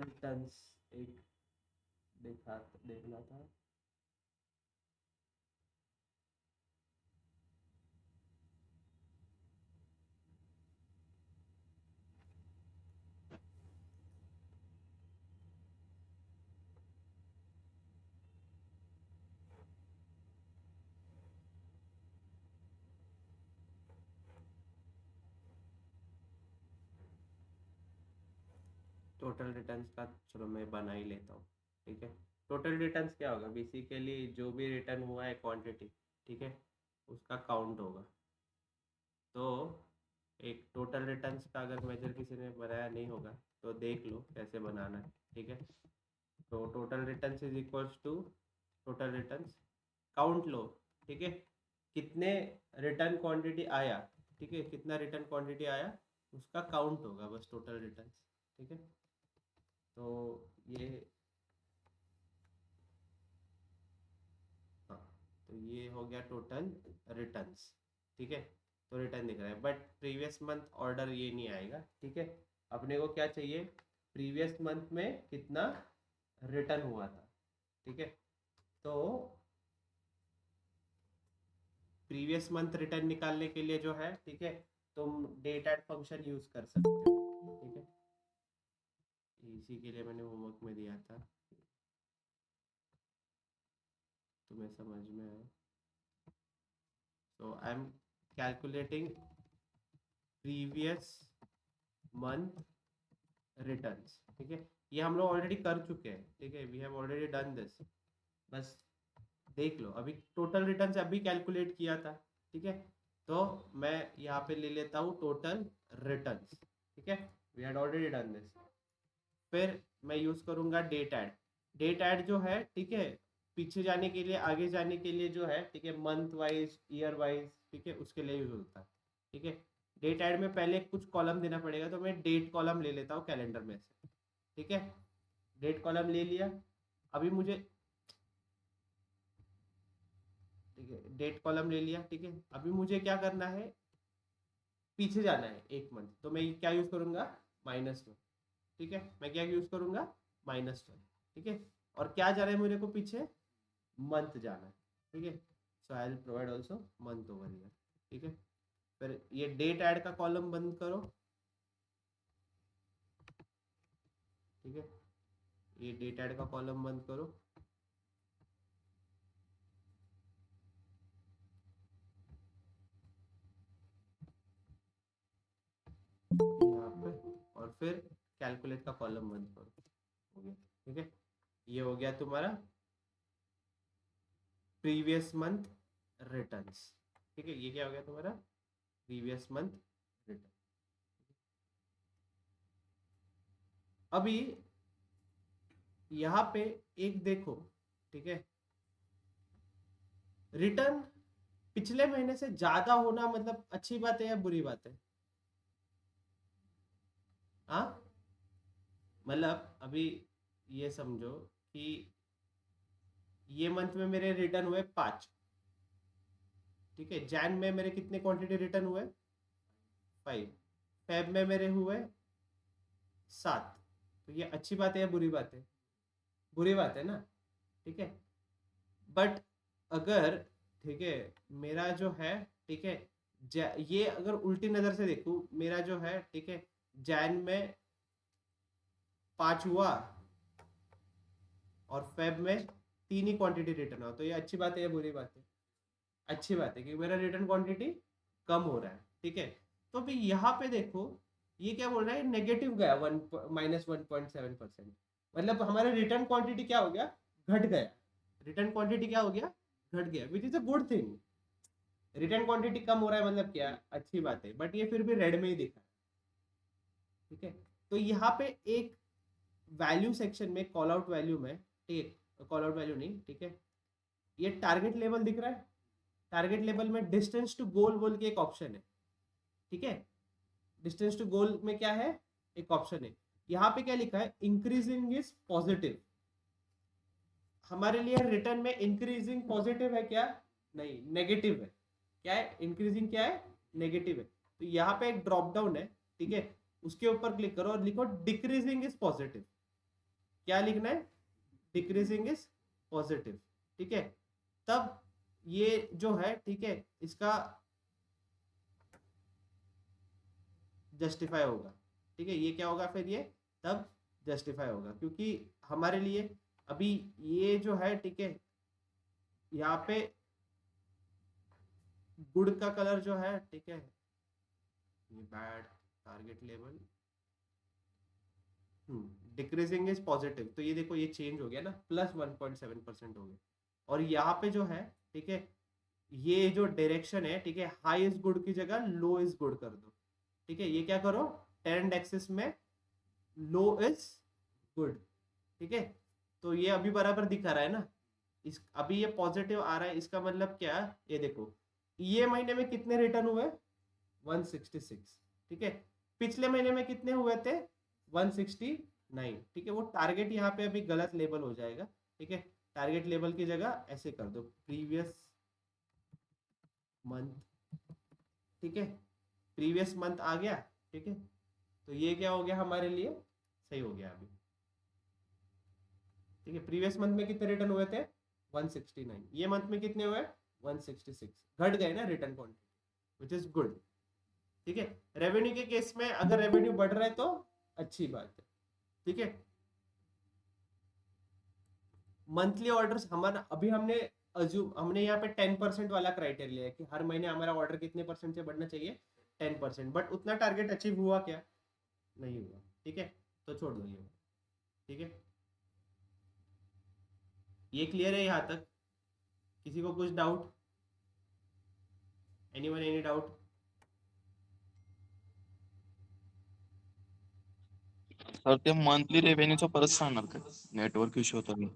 Returns एक देखना था। टोटल रिटर्न्स का चलो मैं बना ही लेता हूँ। ठीक है, टोटल रिटर्न्स क्या होगा, बेसिकली जो भी रिटर्न हुआ है क्वांटिटी, ठीक है, उसका काउंट होगा। तो एक टोटल रिटर्न्स का अगर मेजर किसी ने बनाया नहीं होगा तो देख लो कैसे बनाना है। ठीक है, तो total returns is equals to total returns count लो। ठीक है, कितने रिटर्न क्वांटिटी आया, ठीक है, कितना रिटर्न क्वांटिटी आया उसका काउंट होगा बस टोटल रिटर्न्स। ठीक है, तो ये, हाँ, तो ये हो गया टोटल रिटर्न्स। ठीक है, तो रिटर्न दिख रहा है बट प्रीवियस मंथ ऑर्डर ये नहीं आएगा। ठीक है, अपने को क्या चाहिए, प्रीवियस मंथ में कितना रिटर्न हुआ था। ठीक है, तो प्रीवियस मंथ रिटर्न निकालने के लिए जो है, ठीक है, तुम डेट एड फंक्शन यूज कर सकते हो। ठीक है, इसी के लिए मैंने होमवर्क में दिया था, तुम्हें समझ में आए। So I am calculating previous month returns. ठीक है, ये हम लोग ऑलरेडी कर चुके हैं। ठीक है, we have already done this. बस देख लो, अभी टोटल रिटर्न्स अभी कैलकुलेट किया था। ठीक है, तो मैं यहाँ पे ले लेता हूँ टोटल रिटर्न्स। ठीक है, we had already done this. फिर मैं यूज करूंगा डेट ऐड। डेट ऐड जो है, ठीक है, पीछे जाने के लिए, आगे जाने के लिए जो है, ठीक है, मंथ वाइज, ईयर वाइज, ठीक है, उसके लिए यूज होता है। ठीक है, डेट ऐड में पहले कुछ कॉलम देना पड़ेगा, तो मैं डेट कॉलम ले लेता हूँ कैलेंडर में से। ठीक है, डेट कॉलम ले लिया। अभी मुझे, ठीक है, डेट कॉलम ले लिया। ठीक है, अभी मुझे क्या करना है, पीछे जाना है एक मंथ, तो मैं क्या यूज करूंगा, -1। ठीक है, मैं क्या यूज करूंगा, -1। ठीक है, और क्या जाना है मेरे को पीछे, मंथ जाना है। ठीक है, so I will provide also month over here. ठीक है, फिर ये डेट ऐड का कॉलम बंद करो। ठीक है, ये डेट ऐड का कॉलम बंद करो। यहाँ पे, और फिर कैलकुलेट का कॉलम बंद करो। हो गया। ठीक है, ये हो गया तुम्हारा प्रीवियस मंथ रिटर्न्स। ठीक है, ये क्या हो गया तुम्हारा, प्रीवियस मंथ रिटर्न। अभी यहाँ पे एक देखो, ठीक है, रिटर्न पिछले महीने से ज्यादा होना मतलब अच्छी बात है या बुरी बात है? हाँ, मतलब अभी ये समझो कि ये मंथ में मेरे रिटर्न हुए 5। ठीक है, जैन में मेरे कितने क्वांटिटी रिटर्न हुए, 5। फेब में मेरे हुए 7। तो ये अच्छी बात है या बुरी बात है? बुरी बात है ना। ठीक है, बट अगर, ठीक है, मेरा जो है, ठीक है, ये अगर उल्टी नजर से देखूं, मेरा जो है, ठीक है, जैन में 5 हुआ और फेब में 3 ही क्वांटिटी रिटर्न हुआ, तो ये अच्छी बात है या बुरी बात है? अच्छी बात है, क्योंकि मेरा रिटर्न क्वांटिटी कम हो रहा है। ठीक है, तो अभी यहाँ पे देखो, ये क्या बोल रहा है, नेगेटिव गया, -1.7%। मतलब हमारा रिटर्न क्वांटिटी क्या हो गया, घट गया। रिटर्न क्वांटिटी क्या हो गया, घट गया, which is a good thing. Return quantity कम हो रहा है मतलब क्या, अच्छी बात है, बट ये फिर भी रेड में ही दिखा। ठीक है, तो यहाँ पे एक वैल्यू सेक्शन में, कॉल आउट वैल्यू में, ठीक है, कॉल आउट वैल्यू नहीं, ठीक है, ये टारगेट लेवल दिख रहा है। टारगेट लेवल में डिस्टेंस टू गोल बोल के एक ऑप्शन है। ठीक है, डिस्टेंस टू गोल में क्या है, एक ऑप्शन है। यहाँ पे क्या लिखा है, इंक्रीजिंग इज पॉजिटिव। हमारे लिए रिटर्न में इंक्रीजिंग पॉजिटिव है क्या, नहीं, नेगेटिव है। क्या है, इंक्रीजिंग क्या है, नेगेटिव है। तो यहाँ पे एक ड्रॉप डाउन है। ठीक है, उसके ऊपर क्लिक करो और लिखो डिक्रीजिंग इज पॉजिटिव। क्या लिखना है, डिक्रीजिंग इज पॉजिटिव, ठीक है। तब ये जो है, ठीक है, इसका जस्टिफाई होगा, ठीक है। ये क्या होगा फिर, ये तब जस्टिफाई होगा, क्योंकि हमारे लिए अभी ये जो है, ठीक है, यहाँ पे गुड़ का कलर जो है, ठीक है, ये bad target level, decreasing is positive, तो ये देखो ये चेंज हो गया ना, +1.7% हो गया। और यहाँ पे जो है, ठीक है, ये जो डायरेक्शन है, ठीक है, हाई इज गुड की जगह लो इज गुड कर दो, ठीक है। ये क्या करो, ट्रेंड एक्सिस में लो इज गुड, ठीक है। तो ये अभी बराबर दिखा रहा है ना, इस अभी ये पॉजिटिव आ रहा है, इसका मतलब क्या, ये देखो ये महीने में कितने रिटर्न हुए, 166, ठीक है। पिछले महीने में कितने हुए थे, 169, ठीक है। वो टारगेट यहाँ पे अभी गलत लेबल हो जाएगा, ठीक है। टारगेट लेवल की जगह ऐसे कर दो, प्रीवियस मंथ, ठीक है, प्रीवियस मंथ आ गया, ठीक है। तो ये क्या हो गया हमारे लिए, सही हो गया अभी, ठीक है। प्रीवियस मंथ में कितने रिटर्न हुए थे, 169, ये मंथ में कितने हुए, 166, घट गए ना return quantity, which is good, ठीक है। रेवेन्यू के केस में अगर रेवेन्यू बढ़ रहा है तो अच्छी बात है, ठीक है। मंथली ऑर्डर्स हमारा अभी हमने यहाँ पे 10% वाला क्राइटेरिया है कि हर महीने हमारा ऑर्डर कितने परसेंट से बढ़ना चाहिए, 10%, बट उतना टारगेट अचीव हुआ क्या, नहीं हुआ, ठीक है। तो छोड़ दो ये, ठीक है। ये क्लियर है यहाँ तक, किसी को कुछ doubt, anyone any doubt? Sir ते मंथली रेव्हेन्यूचं परत सांगणार का, नेटवर्क इश्यू होता मी.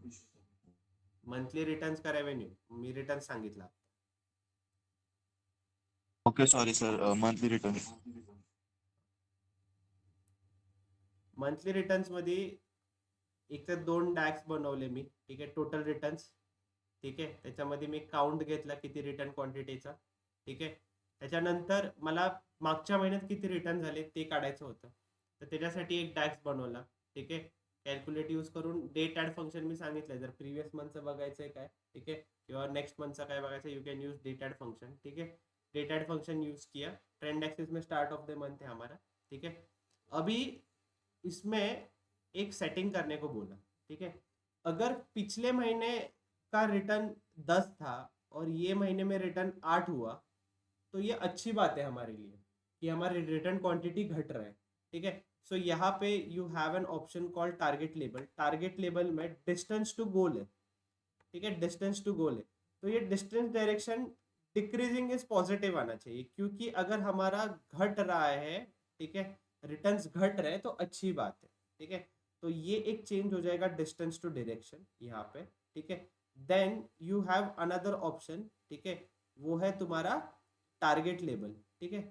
मंथली रिटर्न्स का रेव्हेन्यू मी रिटर्न सांगितला, okay sorry sir, monthly return. Monthly returns मध्ये एक तर 2 डॅक्स बनवले मी, ठीक आहे, टोटल रिटर्न्स, ठीक आहे। त्याच्यामध्ये मी काउंट घेतला किती रिटर्न क्वांटिटीचा, ठीक आहे। त्याच्यानंतर मला मागच्या महिन्यात किती रिटर्न झाले ते काढायचं होतं, तर त्याच्यासाठी एक डॅक्स बनवला, ठीक आहे। कॅल्क्युलेट यूज करून डेट ॲड फंक्शन मी सांगितलंय, जर प्रिव्हियस मंथचं बघायचं आहे काय, ठीक आहे, किंवा नेक्स्ट मंथचा काय बघायचं, you can use date add function, ठीक है। डेट ॲड फंक्शन यूज किया, ट्रेंड एक्सिस में स्टार्ट ऑफ द मंथ है हमारा, ठीक है। अभी इसमें एक सेटिंग करने को बोला, ठीक है। अगर पिछले महीने का रिटर्न 10 था और ये महीने में रिटर्न 8 हुआ, तो ये अच्छी बात है हमारे लिए कि हमारे रिटर्न क्वांटिटी घट रहा है, ठीक है। सो यहाँ पे you have an option called target label, target label में डिस्टेंस टू गोल है, ठीक है, डिस्टेंस टू गोल है। तो ये distance direction decreasing is positive आना चाहिए, क्योंकि अगर हमारा घट रहा है, ठीक है, रिटर्न्स घट रहे हैं तो अच्छी बात है, ठीक है। तो ये एक चेंज हो जाएगा डिस्टेंस टू डायरेक्शन यहाँ पे, ठीक है। Then you have another option, ठीक है, वो है तुम्हारा टारगेट लेवल, ठीक है,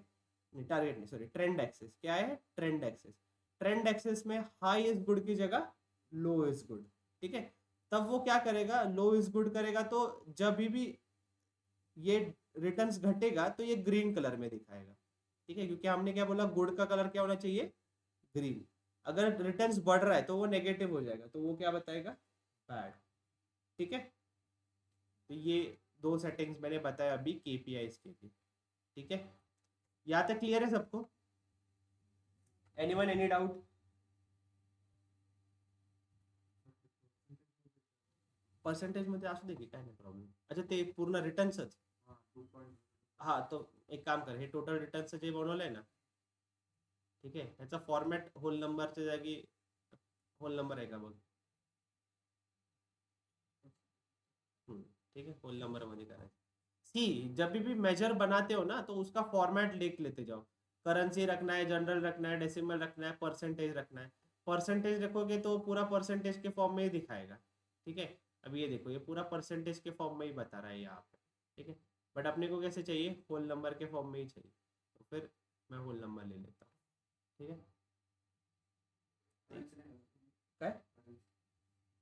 नहीं टारगेट नहीं, सॉरी, ट्रेंड एक्सेस, क्या है, ट्रेंड एक्सेस। ट्रेंड एक्सेस में हाई इज गुड की जगह लो इज गुड, ठीक है। तब वो क्या करेगा, लो इज गुड करेगा, तो जब भी ये रिटर्न्स घटेगा तो ये ग्रीन कलर में दिखाएगा, ठीक है, क्योंकि हमने क्या बोला, गुड का कलर क्या होना चाहिए, ग्रीन। अगर रिटर्न्स बढ़ रहा है तो वो नेगेटिव हो जाएगा, तो वो क्या बताएगा, बैड, ठीक है। तो ये 2 सेटिंग्स मैंने बताया अभी केपीआईज के लिए, ठीक है। यहाँ तक क्लियर है सबको, एनीवन एनी डाउट? पर्सेंटेज मध्ये असू दे की, काय नाही प्रॉब्लेम, अच्छा ते पूर्ण रिटर्न्सच, हा तो एक काम कर, हे टोटल रिटर्न्सचं जे बनवलंय ना, ठीक आहे, ह्याचा फॉर्मॅट होल नंबरच्या जागी होल नंबर आहे का बघ, ठीक है, होल नंबर मध्ये करायचं। सी, जब भी मेजर बनाते हो ना तो उसका फॉर्मेट लिख लेते जाओ, करेंसी रखना है, जनरल रखना है, डेसिमल रखना है, परसेंटेज रखना है। परसेंटेज रखोगे तो पूरा परसेंटेज के फॉर्म में ही दिखाएगा, ठीक है। अब ये देखो, ये पूरा परसेंटेज के फॉर्म में ही बता रहा है यहाँ पे, ठीक है। बट अपने को कैसे चाहिए, होल नंबर के फॉर्म में ही चाहिए, तो फिर मैं होल नंबर ले लेता हूँ, ठीक है। काय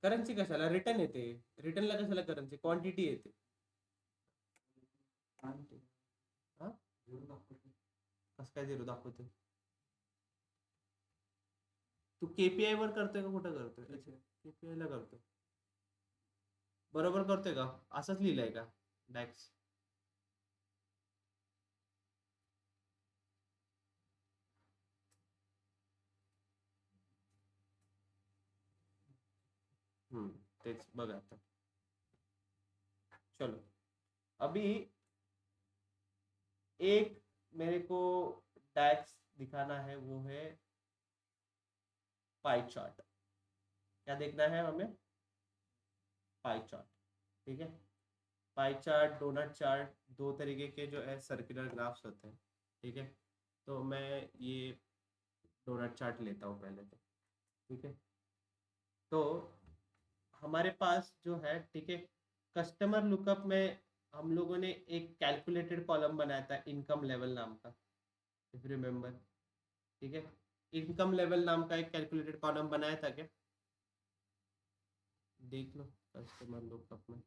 करन्सी कशाला, रिटर्न येते, रिटर्नला कशाला करन्सी, क्वांटिटी येते, हा, कसं काय झिरो दाखवते, तू केपीआय वर करतोय का कुठं करतोय? अच्छा केपीआय ला करतोय. बरोबर करतोय का? असंच लिहिलंय का डॅक्स? तेच बघा आता. चलो अभी एक मेरे को डैक्स दिखाना है, वो है पाई चार्ट. क्या देखना है हमें? Pie chart. ठीक है. पाई चार्ट, डोनट चार्ट, दो तरीके के जो है सर्कुलर ग्राफ्स होते हैं. ठीक है. तो मैं ये डोनट चार्ट लेता हूँ पहले तो. ठीक है. तो हमारे पास जो है, ठीक है, कस्टमर लुकअप में हम लोगों ने एक कैलकुलेटेड कॉलम बनाया था इनकम लेवल नाम का, इफ रिमेम्बर. ठीक है. इनकम लेवल नाम का एक कैलकुलेटेड कॉलम बनाया था क्या? देख लो कस्टमर लुकअप में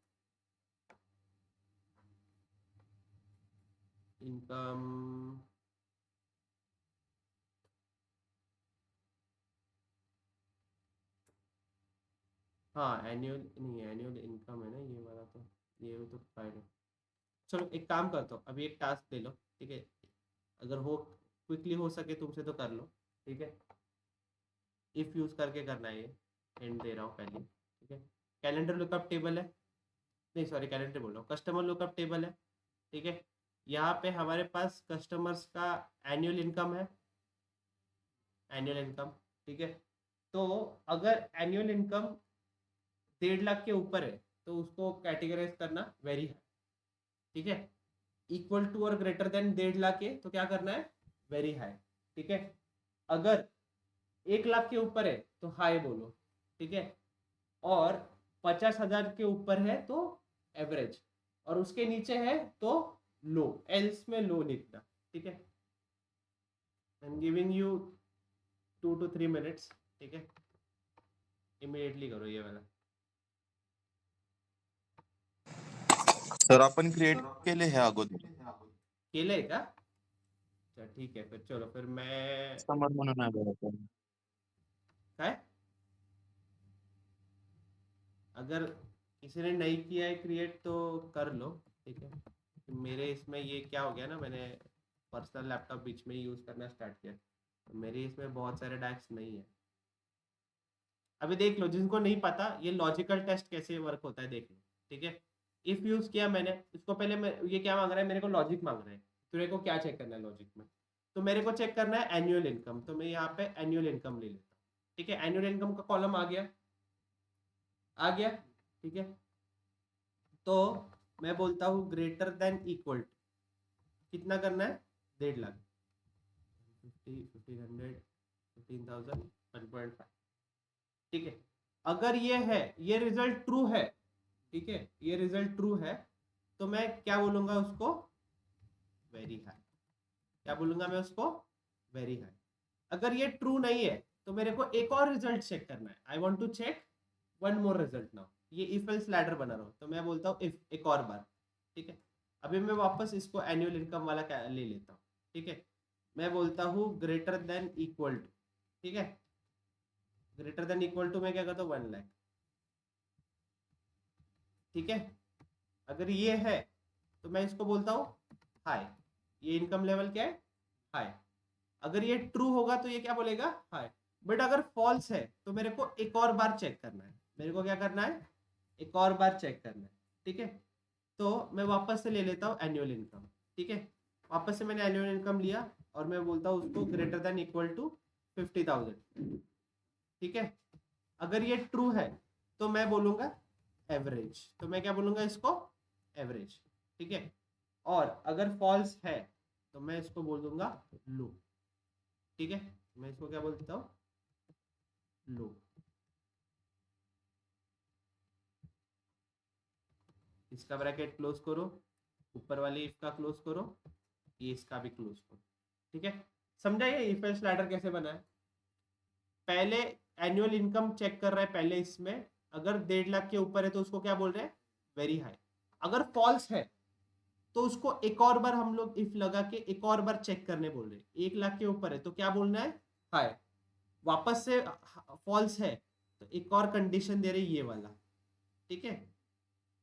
इनकम. हाँ एनुअल नहीं, एनुअल इनकम है ना ये वाला. तो ये तो फाइल. चलो एक काम करता हूँ, अभी एक टास्क दे लो. ठीक है. अगर हो क्विकली हो सके तुमसे तो कर लो. ठीक है. इफ यूज करके करना है ये. एंड दे रहा हूँ पहले. ठीक है. कैलेंडर लुकअप टेबल है. नहीं सॉरी, कैलेंडर बोल रहा हूँ, कस्टमर लुकअप टेबल है. ठीक है. यहाँ पे हमारे पास कस्टमर्स का एनुअल इनकम है. Annual income. ठीक है. तो अगर एनुअल इनकम 1.5 लाख के ऊपर है तो उसको कैटेगराइज करना वेरी हाई. ठीक है. इक्वल टू और ग्रेटर देन 1.5 लाख है तो क्या करना है? Very high. ठीक है. अगर 1 लाख के ऊपर है तो हाई बोलो. ठीक है. और 50,000 के ऊपर है तो एवरेज, और उसके नीचे है तो लो. एल्स में लो लिखना. ठीक है. I am giving you 2 to 3 minutes. ठीक है. इमिडिएटली करो ये वाला. सर आपण क्रिएट केले हे अगोदर केलंय का? अच्छा ठीक है, फिर चलो फिर मैं कस्टमर म्हणून आहे बघा सर. काय, अगर किसी ने नहीं किया है क्रिएट तो कर लो. ठीक है. मेरे इसमें ये क्या हो गया ना, मैंने पर्सनल लैपटॉप बीच में यूज़ करना स्टार्ट किया तो मेरे इसमें बहुत सारे डैक्स नहीं है. अभी देख लो, जिनको नहीं पता ये लॉजिकल टेस्ट कैसे वर्क होता है देख लो. ठीक है. इफ यूज़ किया मैंने इसको पहले, ये क्या मांग रहा है मेरे को? लॉजिक मांग रहा है. तेरे को क्या चेक करना है लॉजिक में? तो मेरे को चेक करना है एनुअल इनकम. तो मैं यहाँ पे एनुअल इनकम ले लेता हूँ. ठीक है. एनुअल इनकम का कॉलम आ गया. आ गया. ठीक है. तो मैं बोलता हूँ ग्रेटर देन इक्वल टू कितना करना है? 1.5 लाख. 1500, 15,000, 1.5. ठीक है. अगर ये है, ये रिजल्ट ट्रू है. ठीक है. ये रिजल्ट ट्रू है तो मैं क्या बोलूंगा उसको? Very high. क्या बोलूंगा मैं उसको? Very high. अगर ये ट्रू नहीं है तो मेरे को एक और रिजल्ट चेक करना है. I want to check one more result now. ये इफ एल्स लैडर बना रहा हूँ तो मैं बोलता हूँ इफ एक और बार. ठीक है. अभी मैं वापस इसको एनुअल इनकम वाला ले लेता हूँ. ठीक है. मैं बोलता हूँ ग्रेटर देन इक्वल टू. ठीक है. ग्रेटर देन इक्वल टू मैं क्या करता हूँ? 1 लाख. ठीक है. अगर ये है तो मैं इसको बोलता हूँ हाई. ये इनकम लेवल क्या है? हाई. अगर ये ट्रू होगा तो ये क्या बोलेगा? हाई. बट अगर फॉल्स है तो मेरे को एक और बार चेक करना है. मेरे को क्या करना है? एक और बार चेक करना है. ठीक है. तो मैं वापस से ले लेता हूँ एनुअल इनकम. ठीक है. वापस से मैंने एनुअल इनकम लिया और मैं बोलता हूँ उसको ग्रेटर देन इक्वल टू 50,000. ठीक है. अगर ये ट्रू है तो मैं बोलूंगा एवरेज. तो मैं क्या बोलूंगा इसको? एवरेज. ठीक है. और अगर फॉल्स है तो मैं इसको बोल दूंगा लो. ठीक है. मैं इसको क्या बोल देता हूँ? लो. इसका ब्रैकेट क्लोज करो, ऊपर वाले इफ का क्लोज करो, ये इसका भी क्लोज करो. ठीक है. समझा ये इफ एल्स लैडर कैसे बना है? पहले एनुअल इनकम चेक कर रहा है पहले इसमें. अगर 1.5 लाख के ऊपर है तो उसको क्या बोल रहे हैं? Very high. अगर फॉल्स है तो उसको एक और बार हम लोग इफ लगा के एक और बार चेक करने बोल रहे हैं. 1 लाख के ऊपर है तो क्या बोलना है? हाई. वापस से फॉल्स है तो एक और कंडीशन दे रही ये वाला, ठीक है।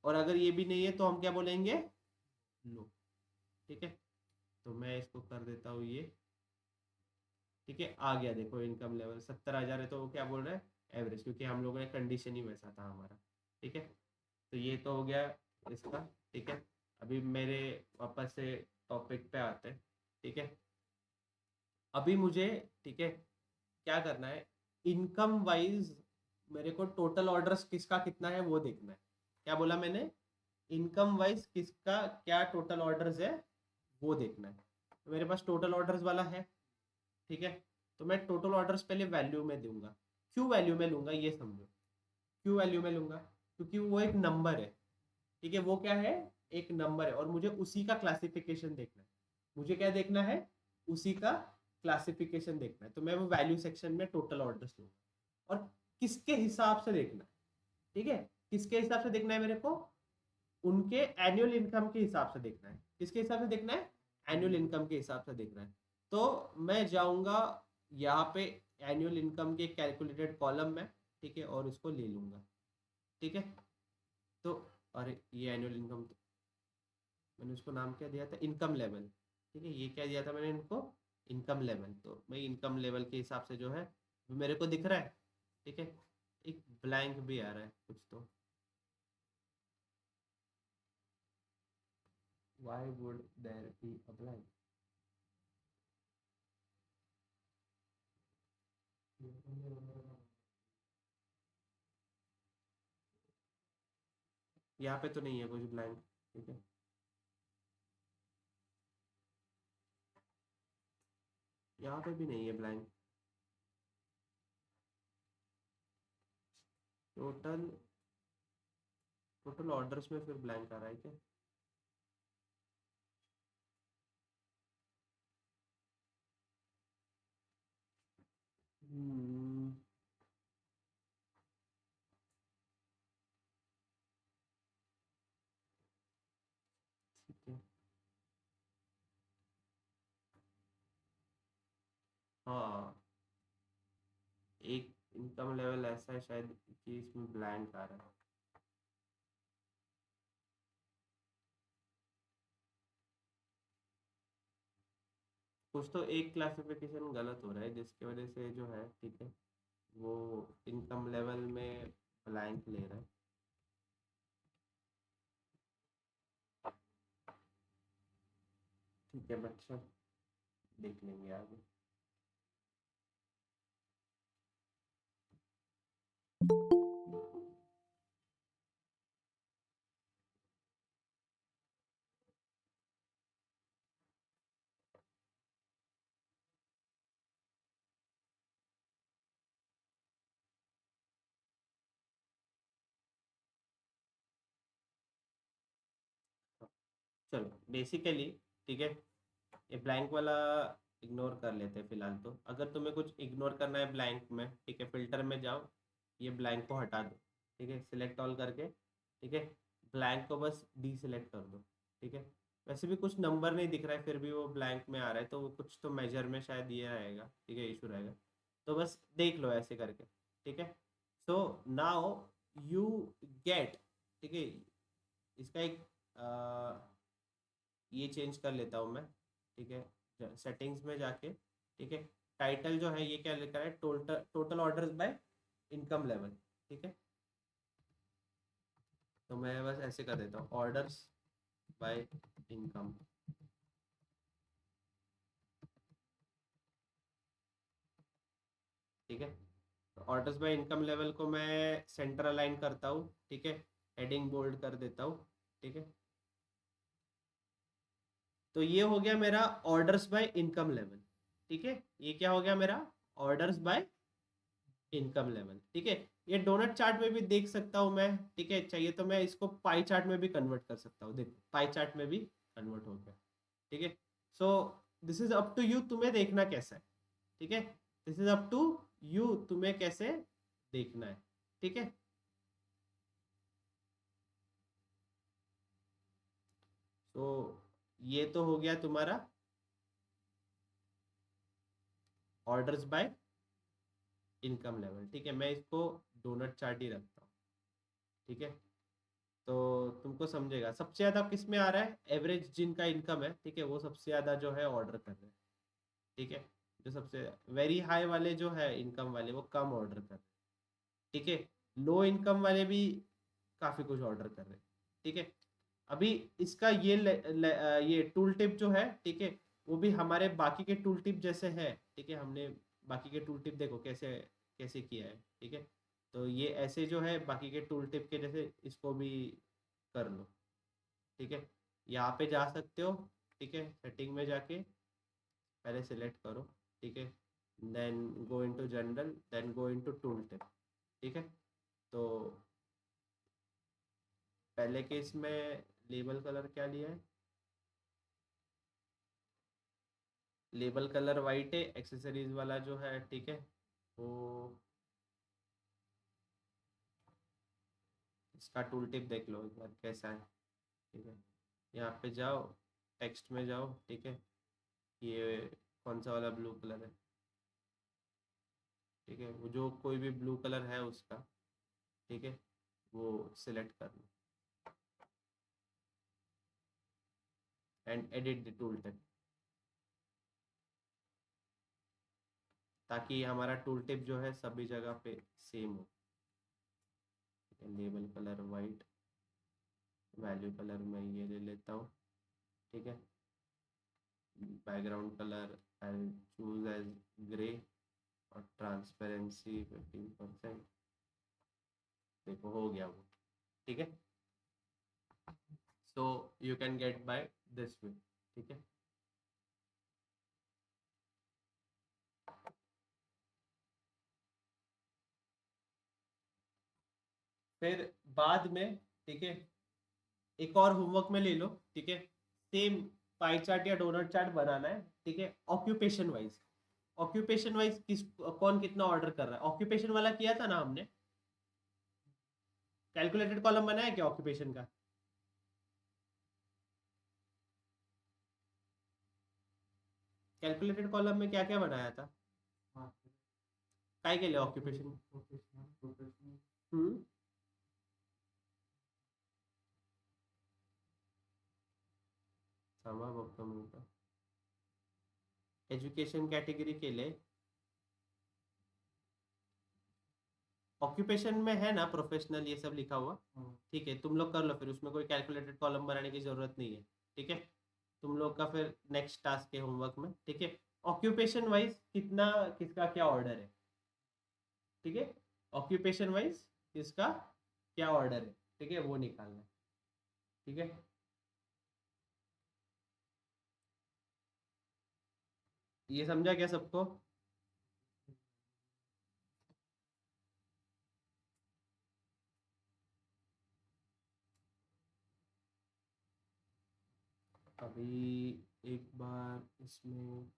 और अगर ये भी नहीं है तो हम क्या बोलेंगे, लो, ठीक है। तो मैं इसको कर देता हूँ ये, ठीक है। आ गया देखो इनकम लेवल 70,000 है, तो वो क्या बोल रहा है, एवरेज, क्योंकि हम लोगों ने कंडीशन ही वैसा था हमारा, ठीक है। तो ये तो हो गया इसका, ठीक है। अभी मेरे वापस से टॉपिक पे आते हैं, ठीक है। अभी मुझे, ठीक है, क्या करना है, इनकम वाइज मेरे को टोटल ऑर्डर्स किसका कितना है वो देखना है। क्या बोला मैंने, इनकम वाइज किसका क्या टोटल ऑर्डर्स है वो देखना है। तो मेरे पास टोटल ऑर्डर्स वाला है, ठीक है। तो मैं टोटल ऑर्डर्स पहले वैल्यू में दूंगा। क्यों वैल्यू में लूंगा ये समझो, क्यों वैल्यू में लूंगा, क्योंकि वो एक नंबर है, ठीक है। वो क्या है, एक नंबर है, और मुझे उसी का क्लासिफिकेशन देखना है। मुझे क्या देखना है, उसी का क्लासिफिकेशन देखना है। तो मैं वो वैल्यू सेक्शन में टोटल ऑर्डर्स लूंगा। और किसके हिसाब से देखना है, ठीक है, किसके हिसाब से देखना है मेरे को, उनके एनुअल इनकम के हिसाब से देखना है। किसके हिसाब से देखना है, एनुअल इनकम के हिसाब से देखना है। तो मैं जाऊंगा यहाँ पे एनुअल इनकम के कैलकुलेटेड कॉलम में, ठीक है, और उसको ले लूंगा, ठीक है। तो अरे ये एनुअल इनकम, तो मैंने उसको नाम क्या दिया था, इनकम लेवल, ठीक है। ये क्या दिया था मैंने इनको, इनकम लेवल। तो मैं इनकम लेवल के हिसाब से जो है मेरे को दिख रहा है, ठीक है। एक ब्लैंक भी आ रहा है कुछ, तो why would there be a blank? यहाँ पे तो नहीं है कुछ ब्लैंक, ठीक है। यहाँ पे भी नहीं है ब्लैंक। टोटल, टोटल ऑर्डर्स में फिर ब्लैंक आ रहा है क्या, हम्म, ठीक है। हाँ, एक इनकम लेवल ऐसा है शायद कि इसमें ब्लैंक आ रहा है। कुछ तो एक क्लासिफिकेशन गलत हो रहा है जिसकी वजह से जो है, ठीक है, वो इनकम लेवल में ब्लैंक ले रहा है, ठीक है बच्चा, देख लेंगे आगे। चलो बेसिकली, ठीक है, ये ब्लैंक वाला इग्नोर कर लेते हैं फिलहाल। तो अगर तुम्हें कुछ इग्नोर करना है ब्लैंक में, ठीक है, फिल्टर में जाओ, ये ब्लैंक को हटा दो, ठीक है, सिलेक्ट ऑल करके, ठीक है। ब्लैंक को बस डी सिलेक्ट कर दो, ठीक है। वैसे भी कुछ नंबर नहीं दिख रहा है, फिर भी वो ब्लैंक में आ रहा है, तो वो कुछ तो मेजर में शायद ये रहेगा, ठीक है, इशू रहेगा। तो बस देख लो ऐसे करके, ठीक है। सो नाउ यू गेट, ठीक है, इसका एक ये चेंज कर लेता हूँ मैं, ठीक है, सेटिंग्स में जाके, ठीक है। टाइटल जो है ये क्या लिखा है, total total orders by income level, ठीक है। तो मैं बस ऐसे कर देता हूँ, ऑर्डर्स बाय इनकम, ठीक है। तो ऑर्डर्स बाय इनकम लेवल को मैं सेंटर अलाइन करता हूँ, ठीक है, हेडिंग बोल्ड कर देता हूँ, ठीक है। तो ये हो गया मेरा ऑर्डर्स बाय इनकम लेवल, ठीक है। ये क्या हो गया मेरा, ऑर्डर्स बाय इनकम लेवल, ठीक है। ये डोनट चार्ट में भी देख सकता हूँ मैं, ठीक है, चाहिए तो मैं इसको पाई चार्ट में भी कन्वर्ट कर सकता हूँ, देखो पाई चार्ट में भी कन्वर्ट हो गया, ठीक है। So this is up to you, तुम्हें देखना कैसा है, ठीक है। This is up to you, तुम्हें कैसे देखना है, ठीक है। तो ये तो हो गया तुम्हारा ऑर्डर्स बाय इनकम लेवल, ठीक है। मैं इसको डोनट चार्ट ही रखता हूँ, ठीक है। तो तुमको समझेगा सबसे ज़्यादा किस में आ रहा है, एवरेज जिनका इनकम है, ठीक है, वो सबसे ज़्यादा जो है ऑर्डर कर रहे हैं, ठीक है। जो सबसे वेरी हाई वाले जो है इनकम वाले वो कम ऑर्डर कर रहे हैं, ठीक है। लो इनकम वाले भी काफ़ी कुछ ऑर्डर कर रहे हैं, ठीक है। अभी इसका ये टूल टिप जो है, ठीक है, वो भी हमारे बाकी के टूल टिप जैसे है, ठीक है। हमने बाकी के टूल टिप देखो कैसे कैसे किया है, ठीक है। तो ये ऐसे जो है बाकी के टूल टिप के जैसे इसको भी कर लो, ठीक है। यहाँ पे जा सकते हो, ठीक है, सेटिंग में जाके पहले सिलेक्ट करो, ठीक है, then go into general, then go into tool tip, ठीक है। तो पहले केस में लेबल कलर क्या लिया है, लेबल कलर वाइट है, एक्सेसरीज वाला जो है, ठीक है, वो इसका टूल टिप देख लो एक बार कैसा है, ठीक है। यहाँ पे जाओ, टेक्स्ट में जाओ, ठीक है, ये कौन सा वाला ब्लू कलर है, ठीक है, वो जो कोई भी ब्लू कलर है उसका, ठीक है, वो सिलेक्ट कर लो and edit the tooltip, ताकि हमारा टूल टिप जो है सभी जगह पे सेम हो, ठीक है। Label colour white, value colour मैं ये ले लेता हूँ, ठीक है। Background colour I choose as grey और ट्रांसपेरेंसी 15%, देखो हो गया वो, ठीक है। So you can get by this way, ठीक है। फिर बाद में, ठीक है, एक और होमवर्क में ले लो, ठीक है। सेम पाई चार्ट या डोनट चार्ट बनाना है, ठीक है, ऑक्यूपेशन वाइज। ऑक्यूपेशन वाइज किस कौन कितना ऑर्डर कर रहा है, ऑक्यूपेशन वाला किया था ना हमने, कैलकुलेटेड कॉलम बनाया क्या ऑक्यूपेशन का? कैलकुलेटेड कॉलम में क्या क्या बनाया था, काय के लिए ऑक्यूपेशन? हम्म, थांबा बघतो मी इथं. एज्युकेशन कैटेगरी के लिए ऑक्यूपेशन में है ना प्रोफेशनल ये सब लिखा हुआ, ठीक है, तुम लोग कर लो, फिर उसमें कोई कैलकुलेटेड कॉलम बनाने की जरूरत नहीं है, ठीक है। तुम लोग का फिर नेक्स्ट टास्क है होमवर्क में, ठीक है, ऑक्यूपेशन वाइज कितना किसका क्या ऑर्डर है, ठीक है। ऑक्यूपेशन वाइज किसका क्या ऑर्डर है, ठीक है, वो निकालना है, ठीक है। ये समझा क्या सबको? अभी एक बार इसमें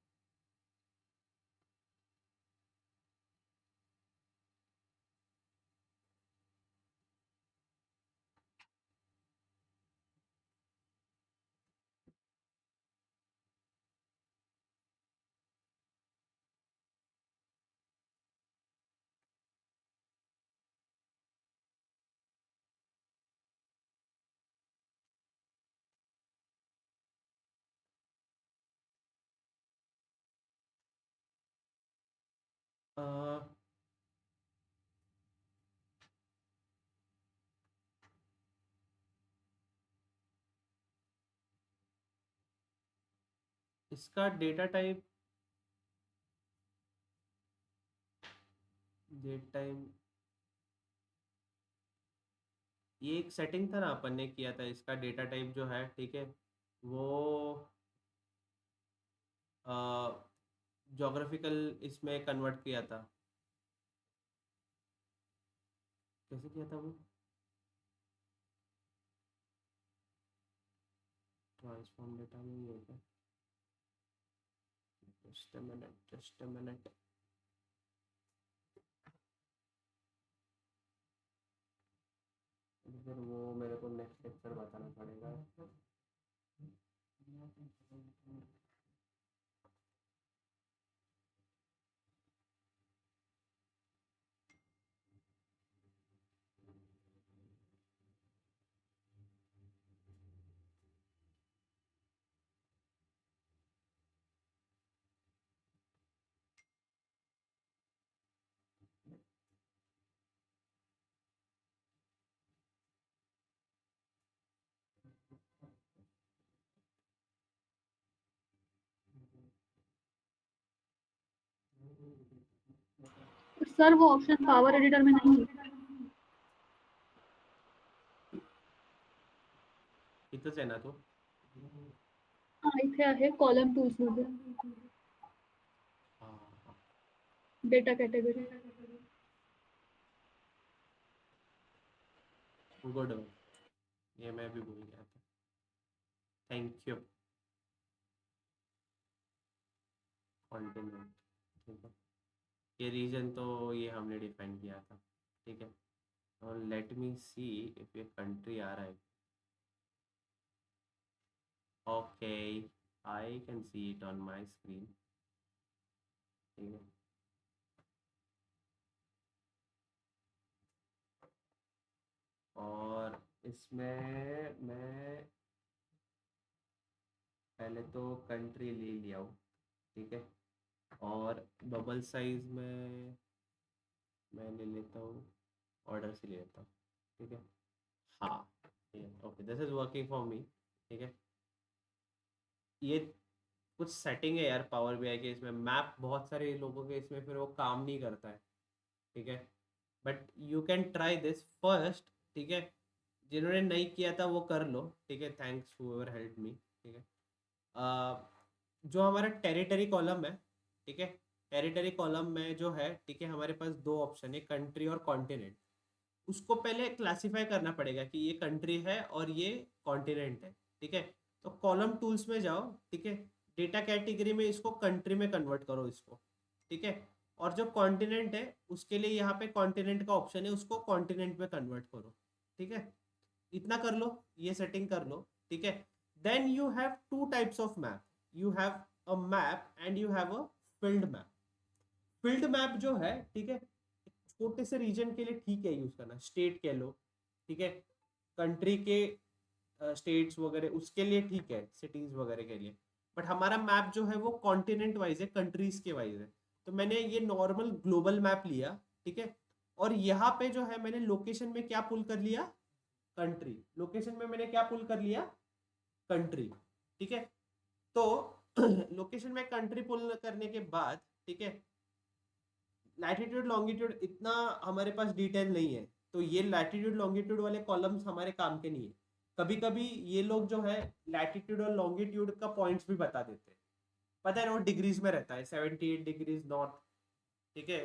अ, इसका डेटा टाइप, डेट टाइम, ये एक सेटिंग था ना अपन ने किया था, इसका डेटा टाइप जो है, ठीक है, वो जोग्राफिकल इसमें कन्वर्ट किया था, कैसे किया था वो, ट्रांसफॉर्म डेटा में ही होगा, just a minute, just a minute. फिर वो मेरे को नेक्स्ट लेक्चर बताना पड़ेगा। सर वो ऑप्शन पावर एडिटर में नहीं है। इथंच आहे ना तो? हा इथे आहे कॉलम टूल्स मध्ये हाँ हाँ। Data category. गुड, ये मैं भी भूल गया था। Thank you. कॉन्टिनेंट, ठीक है, ये रीजन तो ये हमने डिफाइन किया था, ठीक है। और लेट मी सी इफ ये कंट्री आ रहा है। Okay, I can see it on my screen, ठीक है। और इसमें मैं पहले तो कंट्री ले लिया हूँ, ठीक है। और बबल साइज में मैं ले लेता हूँ, ऑर्डर से ले लेता हूँ, ठीक है। हाँ, okay, this is working for me, ठीक है। ये कुछ सेटिंग है यार पावर बीआई के, इसमें मैप बहुत सारे लोगों के इसमें फिर वो काम नहीं करता है, ठीक है। But you can try this first, ठीक है। जिन्होंने नहीं किया था वो कर लो, ठीक है। थैंक्स हुएवर हेल्प मी, ठीक है। जो हमारा टेरिटरी कॉलम है, ठीक है, टेरिटरी कॉलम में जो है, ठीक है, हमारे पास दो ऑप्शन है, कंट्री और कॉन्टिनेंट। उसको पहले क्लासिफाई करना पड़ेगा कि ये कंट्री है और ये कॉन्टिनेंट है, ठीक है। तो कॉलम टूल्स में जाओ, ठीक है, डेटा कैटेगरी में इसको कंट्री में कन्वर्ट करो इसको, ठीक है। और जो कॉन्टिनेंट है उसके लिए यहाँ पे कॉन्टिनेंट का ऑप्शन है, उसको कॉन्टिनेंट में कन्वर्ट करो, ठीक है। इतना कर लो, ये सेटिंग कर लो, ठीक है। Then you have two types of map, you have a map and you have a field map. Field map जो है, ठीक है, छोटे से रीजन के लिए ठीक है यूज करना, स्टेट कह लो, ठीक है, कंट्री के स्टेट्स वगैरह उसके लिए ठीक है, सिटीज वगैरह के लिए। बट हमारा मैप जो है वो कॉन्टिनेंट वाइज है, कंट्रीज के वाइज है। तो मैंने ये नॉर्मल ग्लोबल मैप लिया, ठीक है। और यहाँ पे जो है मैंने लोकेशन में क्या पुल कर लिया, कंट्री। लोकेशन में मैंने क्या पुल कर लिया, कंट्री, ठीक है। तो लोकेशन में कंट्री पुल करने के बाद, ठीक है, लैटिट्यूड लॉन्गिट्यूड इतना हमारे पास डिटेल नहीं है, तो ये लैटिट्यूड लॉन्गिट्यूड वाले कॉलम्स हमारे काम के नहीं है। कभी कभी ये लोग जो है लैटिट्यूड और लॉन्गिट्यूड का पॉइंट्स भी बता देते हैं, पता है ना, वो डिग्रीज में रहता है, 78 डिग्रीज नॉर्थ, ठीक है,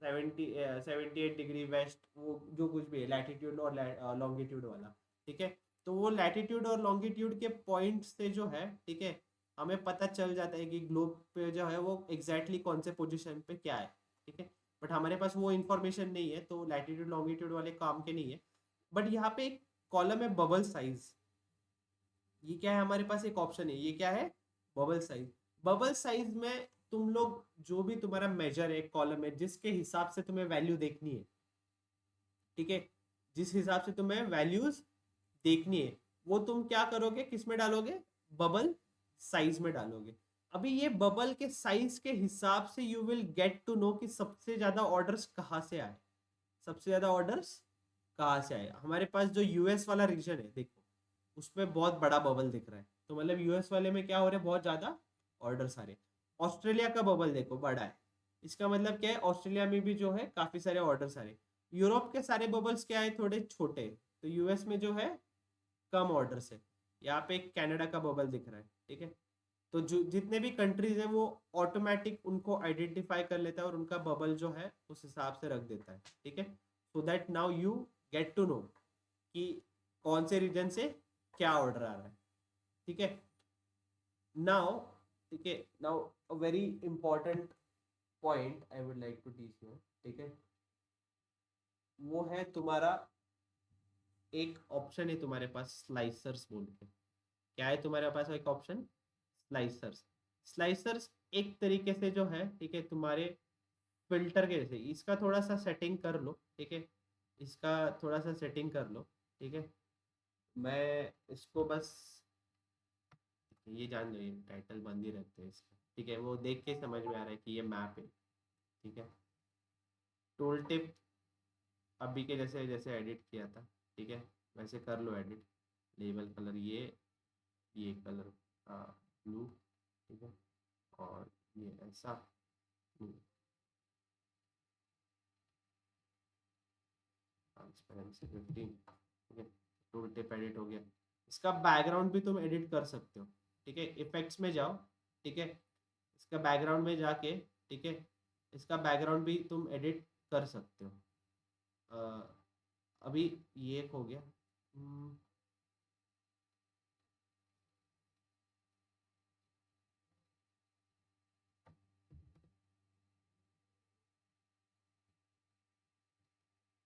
78 डिग्री वेस्ट, वो जो कुछ भी है लैटिट्यूड और लॉन्गिट्यूड वाला, ठीक है। तो वो लैटिट्यूड और लॉन्गिट्यूड के पॉइंट से जो है, ठीक है, हमें पता चल जाता है कि ग्लोब पे जो है वो एग्जैक्टली कौन से पोजिशन पे क्या है, ठीक है। बट हमारे पास वो इन्फॉर्मेशन नहीं है, तो लैटिट्यूड लॉन्गिट्यूड वाले काम के नहीं है। बट यहाँ पे एक कॉलम है बबल साइज, ये क्या है, हमारे पास एक ऑप्शन है, ये क्या है, बबल साइज। बबल साइज में तुम लोग जो भी तुम्हारा मेजर है, कॉलम है, जिसके हिसाब से तुम्हें वैल्यू देखनी है, ठीक है, जिस हिसाब से तुम्हें वैल्यूज देखनी है, वो तुम क्या करोगे, किस में डालोगे, बबल साइज में डालोगे। अभी ये बबल के साइज के हिसाब से you will get to know कि सबसे ज्यादा ऑर्डर्स कहाँ से आए, सबसे ज्यादा ऑर्डर्स कहाँ से आए। हमारे पास जो यूएस वाला रीजन है, देखो उसमें बहुत बड़ा बबल दिख रहा है, तो मतलब यूएस वाले में क्या हो रहा है, बहुत ज्यादा ऑर्डर्स आ रहे हैं। ऑस्ट्रेलिया का बबल देखो बड़ा है, इसका मतलब क्या है, ऑस्ट्रेलिया में भी जो है काफी सारे ऑर्डर्स आ रहे हैं। यूरोप के सारे बबल्स क्या है, थोड़े छोटे, तो यूएस में जो है कम ऑर्डर्स है। यहाँ पे एक कनाडा का बबल दिख रहा है, ठीक है। तो जो जितने भी कंट्रीज है वो ऑटोमेटिक उनको आइडेंटिफाई कर लेता है और उनका बबल जो है उस हिसाब से रख देता है, ठीक है। So that now you get to know कि कौन से रीजन से क्या ऑर्डर आ रहा है, ठीक है। नाउ, ठीक है, now a very important point I would like to teach you, ठीक है, वो है तुम्हारा एक ऑप्शन है तुम्हारे पास स्लाइसर्स बोल के। क्या है तुम्हारे पास एक ऑप्शन, स्लाइसर्स। स्लाइसर्स एक तरीके से जो है, ठीक है, तुम्हारे फिल्टर के जैसे, इसका थोड़ा सा सेटिंग कर लो, ठीक है, इसका थोड़ा सा सेटिंग कर लो, ठीक है। मैं इसको बस, ये जान लो, ये टाइटल बंद ही रहते हैं इसका, ठीक है, वो देख के समझ में आ रहा है कि ये मैप है, ठीक है। टूल टिप अभी के जैसे जैसे एडिट किया था, ठीक है, वैसे कर लो एडिट। लेबल कलर ये कलर ब्लू, ठीक है, और ये ऐसा, इस पर MC15, ठीक है, टूल टिप एडिट हो गया। इसका बैकग्राउंड भी तुम एडिट कर सकते हो, ठीक है, इफेक्ट्स में जाओ, ठीक है, इसका बैकग्राउंड में जाके, ठीक है, इसका बैकग्राउंड भी तुम एडिट कर सकते हो। अभी ये एक हो गया।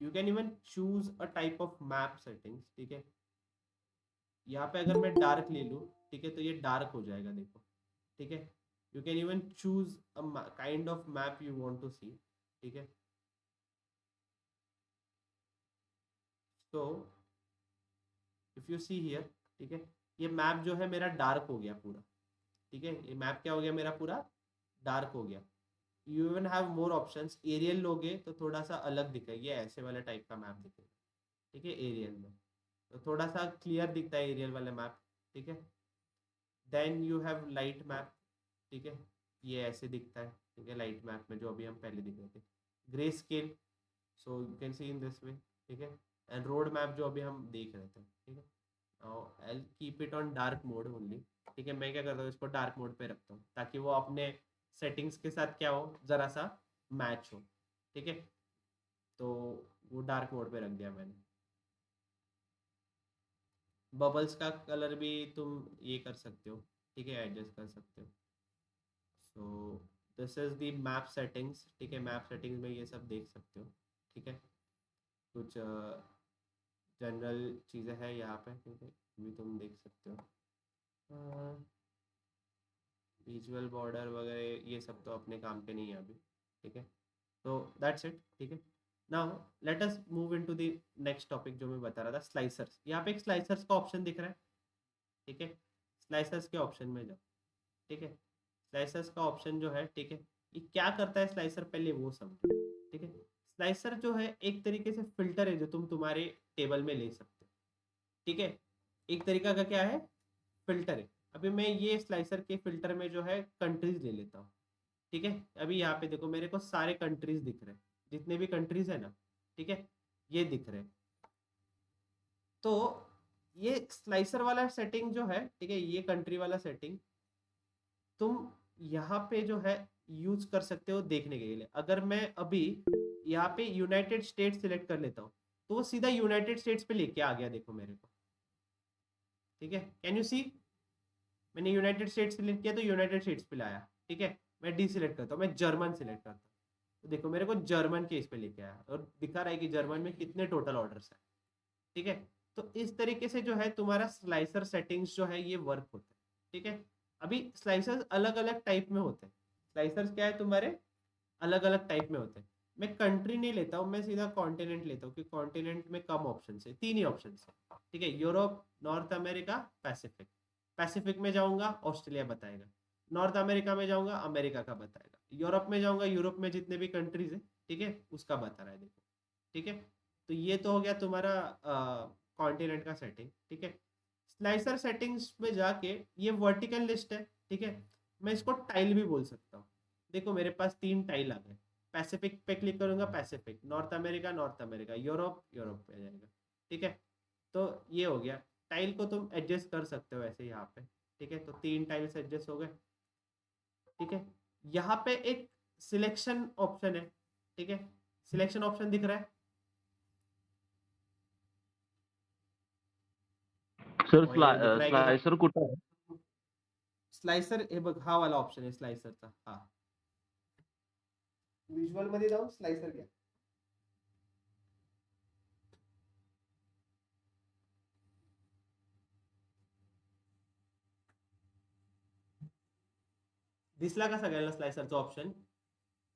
You can even choose a type of map settings, ठीक है, यहाँ पे अगर मैं डार्क ले लूँ, ठीक है, तो ये डार्क हो जाएगा, देखो, ठीक है। You can even choose a kind of map you want to see, ठीक है। तो इफ यू सी हियर, ठीक है, ये मैप जो है मेरा डार्क हो गया पूरा, ठीक है, ये मैप क्या हो गया मेरा, पूरा डार्क हो गया। You even have more options, aerial लोगे तो थोड़ा सा अलग दिखेगा, ये ऐसे वाला टाइप का मैप दिखेगा, ठीक है, एरियल में तो थोड़ा सा क्लियर दिखता है एरियल वाला मैप, ठीक है। Then you have light map, ठीक है, ये ऐसे दिखता है, ठीक है, लाइट मैप में जो अभी हम पहले दिख रहे थे। Grey scale, so you can C in this way, ठीक है। एंड रोड मैप जो अभी हम देख रहे थे, ठीक है। I will keep it on dark mode only, ठीक है। मैं क्या करता हूँ, इसको डार्क मोड पे रखता हूँ ताकि वो अपने सेटिंग्स के साथ क्या हो, जरा सा मैच हो, ठीक है। तो वो डार्क मोड पे रख दिया मैंने। बबल्स का कलर भी तुम ये कर सकते हो, ठीक है, एडजस्ट कर सकते हो। सो this is the map settings, ठीक है, मैप सेटिंग्स में ये सब देख सकते हो, ठीक है। कुछ जनरल चीज़ें हैं यहाँ पे, ठीक है, भी तुम देख सकते हो। विजुअल बॉर्डर वगैरह ये सब तो अपने काम के नहीं है अभी, ठीक है। तो दैट्स इट, ठीक है। Now let us move into the next topic जो मैं बता रहा था, स्लाइसर्स। यहाँ पे एक स्लाइसर्स का ऑप्शन दिख रहा है, ठीक है, स्लाइसर्स के ऑप्शन में जाओ, ठीक है। स्लाइसर्स का ऑप्शन जो है, ठीक है, ये क्या करता है स्लाइसर, पहले वो समझो, ठीक है। स्लाइसर जो है एक तरीके से फिल्टर है जो तुम तुम्हारे टेबल में ले सकते हो, ठीक है। एक तरीका का क्या है, फिल्टर है। अभी मैं ये स्लाइसर के फिल्टर में जो है कंट्रीज ले लेता हूँ, ठीक है। अभी यहाँ पे देखो मेरे को सारे कंट्रीज दिख रहे हैं, जितने भी कंट्रीज है ना, ठीक है, ये दिख रहे हैं। तो ये स्लाइसर वाला सेटिंग जो है, ठीक है, ये कंट्री वाला सेटिंग तुम यहाँ पे जो है यूज कर सकते हो देखने के लिए। अगर मैं अभी यहाँ पे यूनाइटेड स्टेट्स सिलेक्ट कर लेता हूँ तो वो सीधा यूनाइटेड स्टेट्स पे लेके आ गया, देखो मेरे को, ठीक है। कैन यू सी, मैंने यूनाइटेड स्टेट्स सिलेक्ट किया तो यूनाइटेड स्टेट्स पे लाया, ठीक है। मैं डी सिलेक्ट करता हूँ, मैं जर्मन सिलेक्ट करता हूँ तो देखो मेरे को जर्मन के इस पे लेके आया और दिखा रहा है कि जर्मन में कितने टोटल ऑर्डर्स है, ठीक है। तो इस तरीके से जो है तुम्हारा स्लाइसर सेटिंग्स जो है ये वर्क होता है, ठीक है। अभी स्लाइसर्स अलग अलग टाइप में होते हैं। स्लाइसर्स क्या है तुम्हारे, अलग अलग टाइप में होते हैं। मैं कंट्री नहीं लेता हूँ, मैं सीधा कॉन्टिनेंट लेता हूँ, क्योंकि कॉन्टिनेंट में कम ऑप्शन है, 3 ही ऑप्शन है, ठीक है। Europe, North America, Pacific. Pacific में जाऊंगा ऑस्ट्रेलिया बताएगा, नॉर्थ अमेरिका में जाऊंगा अमेरिका का बताएगा, यूरोप में जाऊंगा यूरोप में जितने भी कंट्रीज है, ठीक है, उसका बता रहा है, देखो, ठीक है। तो ये तो हो गया तुम्हारा कॉन्टिनेंट का सेटिंग, ठीक है। स्लाइसर सेटिंग्स में जाके ये वर्टिकल लिस्ट है, ठीक है। मैं इसको टाइल भी बोल सकता हूँ। देखो मेरे पास 3 टाइल आ गए। पैसिफिक पे क्लिक करूंगा Pacific, north America north America, Europe Europe पे जाएगा, ठीक है। तो ये हो गया। टाइल को तुम एडजस्ट कर सकते हो ऐसे यहाँ पे, ठीक है। तो 3 टाइल्स एडजस्ट हो गए, ठीक है। यहाँ पे एक सिलेक्शन ऑप्शन है, ठीक है, सिलेक्शन ऑप्शन दिख रहा है। सर और ये दिख रहा है कि स्लाइसर कुठं आहे? स्लाइसर, हे बघ हा वाला ऑप्शन आहे स्लाइसरचा, हा विज्युअल मध्ये जाऊन स्लाइसर घ्या। दिसला का सगळ्यांना स्लाइसरचा ऑप्शन?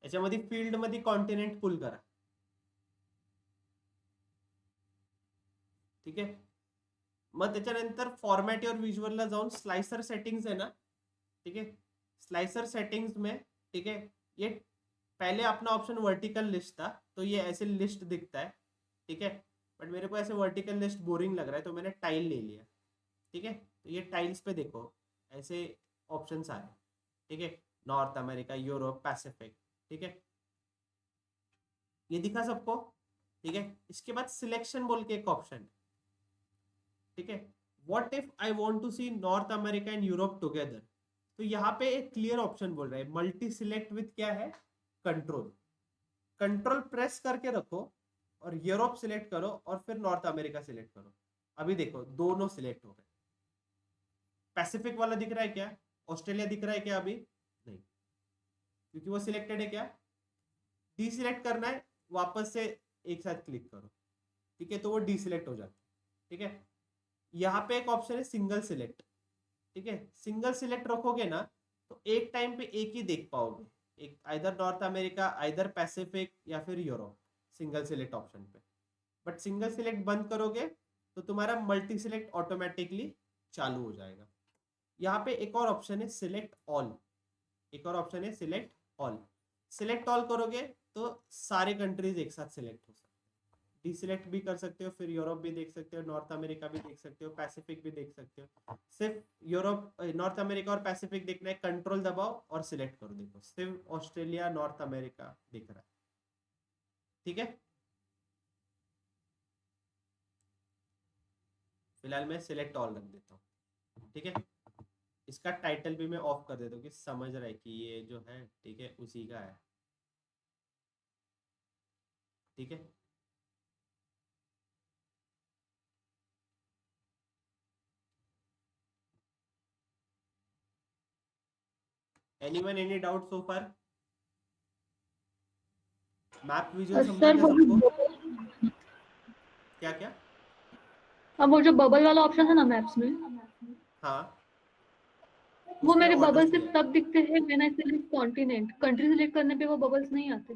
याच्यामध्ये फील्ड मध्ये कॉन्टिनेंट पुल करा, ठीक है। मग त्याच्यानंतर फॉर्मॅट योर विज्युअलला जाऊन स्लाइसर सेटिंग्स है ना, ठीक है, स्लाइसर सेटिंग्स में, ठीक है, ये पहले अपना ऑप्शन वर्टिकल लिस्ट था तो ये ऐसे लिस्ट दिखता है, ठीक है। बट मेरे को ऐसे वर्टिकल लिस्ट बोरिंग लग रहा है तो मैंने टाइल ले लिया, ठीक है। तो ये टाइल्स पे देखो ऐसे ऑप्शंस आ रहे हैं, ठीक है, नॉर्थ अमेरिका, यूरोप, पैसिफिक, ठीक है। ये दिखा सबको, ठीक है। इसके बाद सिलेक्शन बोल के एक ऑप्शन है, ठीक है। What if I want to see North America and Europe together, तो यहाँ पे एक क्लियर ऑप्शन बोल रहा है मल्टी सिलेक्ट विथ क्या है, कंट्रोल। कंट्रोल प्रेस करके रखो और यूरोप सिलेक्ट करो और फिर नॉर्थ अमेरिका सिलेक्ट करो। अभी देखो दोनों सिलेक्ट हो गए। पैसिफिक वाला दिख रहा है क्या, ऑस्ट्रेलिया दिख रहा है क्या, अभी नहीं, क्योंकि वो सिलेक्टेड है। क्या डीसिलेक्ट करना है, वापस से एक साथ क्लिक करो, ठीक है, तो वो डीसिलेक्ट हो जाता है, ठीक है। यहाँ पे एक ऑप्शन है सिंगल सिलेक्ट, ठीक है। सिंगल सिलेक्ट रखोगे ना तो एक टाइम पे एक ही देख पाओगे, एक either north America, either Pacific या फिर यूरोप, सिंगल सिलेक्ट ऑप्शन पे। बट सिंगल सिलेक्ट बंद करोगे तो तुम्हारा मल्टी सिलेक्ट ऑटोमेटिकली चालू हो जाएगा। यहाँ पे एक और ऑप्शन है सिलेक्ट ऑल, एक और ऑप्शन है सिलेक्ट ऑल। सिलेक्ट ऑल करोगे तो सारे कंट्रीज एक साथ सिलेक्ट हो सकते हैं। डीसिलेक्ट भी कर सकते हो, फिर यूरोप भी देख सकते हो, नॉर्थ अमेरिका भी देख सकते हो, पैसिफिक भी देख सकते हो। सिर्फ यूरोप, नॉर्थ अमेरिका और पैसिफिक देखना है, कंट्रोल दबाओ और सिलेक्ट करो, देखो सिर्फ ऑस्ट्रेलिया नॉर्थ अमेरिका दिख रहा है, ठीक है। फिलहाल मैं सिलेक्ट ऑल रख देता हूँ, ठीक है। इसका टाइटल भी मैं ऑफ कर देता हूँ कि समझ रहा है कि ये जो है, ठीक है, उसी का है, ठीक है। एनीवन एनी डाउट सो फार? मैप विजुअल समझा सर क्या वो सबको? जो क्या क्या? अब वो जो बबल वाला ऑप्शन है ना मैप्स में, हाँ, वो उसमें मेरे ऑर्डर्स बबल भी सिर्फ है। तब दिखते हैं when I select continent, country select करने पे वो बबल्स नहीं आते।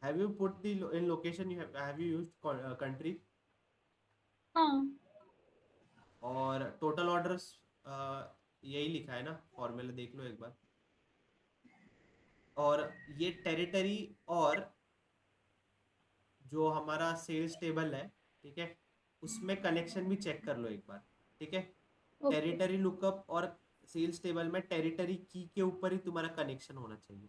Have you put the in location, you have you used country हाँ और टोटल ऑर्डर्स, यही लिखा है ना, फॉर्मूला देख लो एक बार। और ये टेरिटरी और जो हमारा सेल्स टेबल है, ठीक है, उसमें कनेक्शन भी चेक कर लो एक बार, ठीक है। ओके टेरिटरी लुकअप और सेल्स टेबल में टेरिटरी की के ऊपर ही तुम्हारा कनेक्शन होना चाहिए,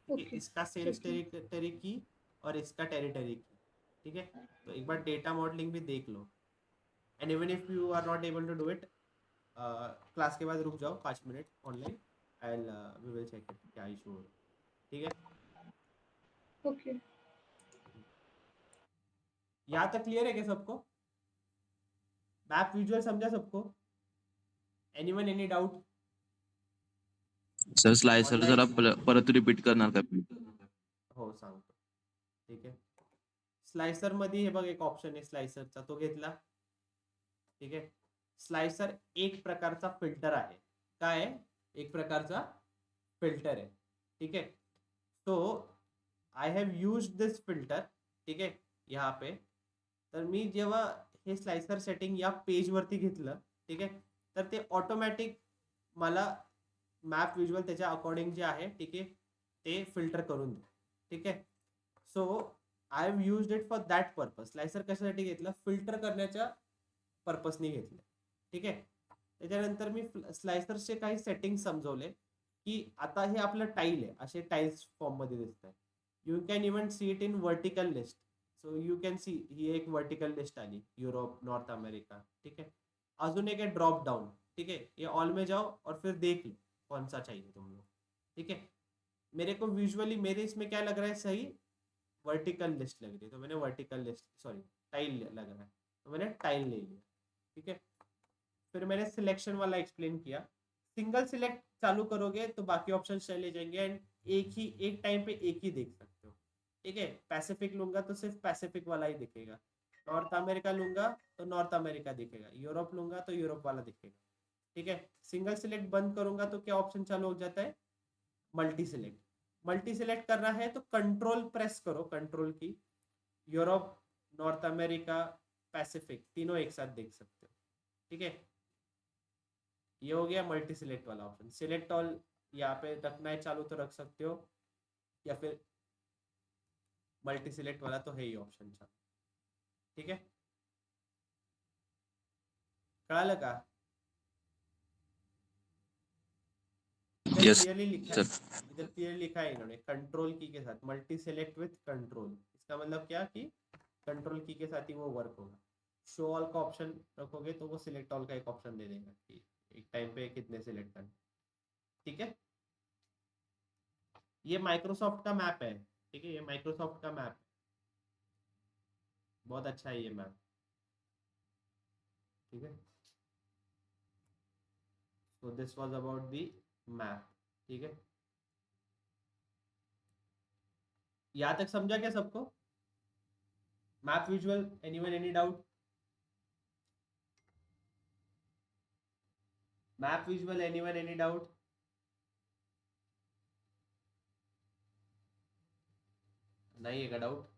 ठीक है। ओके इसका सेल्स ठीक है। टेरिटरी की और इसका टेरिटरी की, ठीक है। तो एक बार डेटा मॉडलिंग भी देख लो। And even if you are not able to do it, class के बाद रुक जाओ 5 minute online, and we will check it क्या इशू हो, ठीक है। ओके यहाँ तक क्लियर है क्या सबको? मैप विजुअल समझा सबको? Anyone any doubt? Sir slicer online जरा परत रिपीट करणार का? हो सांगतो, ठीक आहे। स्लायसर मध्ये हे बघ एक ऑप्शन आहे स्लायसरचा, तो घेतला, ठीक आहे। स्लायसर एक प्रकारचा फिल्टर आहे, काय आहे? एक प्रकारचा फिल्टर आहे, ठीक आहे। तो I have use this filter, ठीक आहे, यहाँ पे। तर मी जेव्हा हे स्लायसर सेटिंग या पेजवरती घेतलं, ठीक आहे, तर ते ऑटोमॅटिक मला मॅप विज्युअल त्याच्या अकॉर्डिंग जे आहे, ठीक आहे, ते फिल्टर करून दे, ठीक आहे। So I have used it for that purpose. Slicer कशासाठी घेतलं? फिल्टर करण्याच्या पर्पजने घेतलं, ठीक आहे। त्याच्यानंतर मी स्लायसरचे काही सेटिंग्स समजवले की आता हे आपलं टाईल आहे, असे टाईल्स फॉर्ममध्ये दिसत आहे। You can even see it in vertical list, so you can see ही एक वर्टिकल लिस्ट आली, यूरोप नॉर्थ अमेरिका, ठीक है। अजून एक है ड्रॉप डाउन, ठीक है, ये ऑल में जाओ और फिर देख लो कौन सा चाहिए तुम लोग, ठीक है। मेरे को विजुअली मेरे इसमें क्या लग रहा है सही, वर्टिकल लिस्ट लग रही है, तो मैंने वर्टिकल लिस्ट, सॉरी टाइल लग रहा है, तो मैंने टाइल ले लिया, ठीक है। फिर मैंने सिलेक्शन वाला एक्सप्लेन किया। सिंगल सिलेक्ट चालू करोगे तो बाकी ऑप्शन चले जाएंगे एंड एक टाइम पे एक ही देख सकते हो, ठीक है। पैसिफिक लूंगा तो सिर्फ पैसिफिक वाला ही दिखेगा, नॉर्थ अमेरिका लूंगा तो नॉर्थ अमेरिका दिखेगा, यूरोप लूंगा तो यूरोप वाला दिखेगा, ठीक है। सिंगल सिलेक्ट बंद करूंगा तो क्या ऑप्शन चालू हो जाता है, मल्टी सिलेक्ट। मल्टी सिलेक्ट करना है तो कंट्रोल प्रेस करो, कंट्रोल की, यूरोप नॉर्थ अमेरिका पैसिफिक तीनों एक साथ देख सकते हो, ठीक है। ये हो गया मल्टी सिलेक्ट वाला ऑप्शन। सिलेक्ट ऑल यहाँ पे रखना है चालू तो रख सकते हो, या फिर मल्टी सिलेक्ट वाला तो है ही ऑप्शन चालू, ठीक है। कळालं का? इधर Yes, क्लियरली लिखा है, sir. इधर क्लियर लिखा है इन्होंने कंट्रोल की के साथ मल्टी सेलेक्ट विथ कंट्रोल। इसका मतलब क्या कि कंट्रोल की के साथ ही वो वर्क होगा। शो ऑल का ऑप्शन रखोगे तो वो सिलेक्ट ऑल का एक ऑप्शन दे देगा कि एक टाइम पे कितने सिलेक्ट करना। ठीक है, ये माइक्रोसॉफ्ट का मैप है। ठीक है, ये माइक्रोसॉफ्ट का मैप, बहुत अच्छा है ये मैप। ठीक है, so this was about the map. ठीक है, यहाँ तक समझा क्या सबको? Map visual, anyone any doubt? Map visual, anyone any doubt? नहीं है का doubt?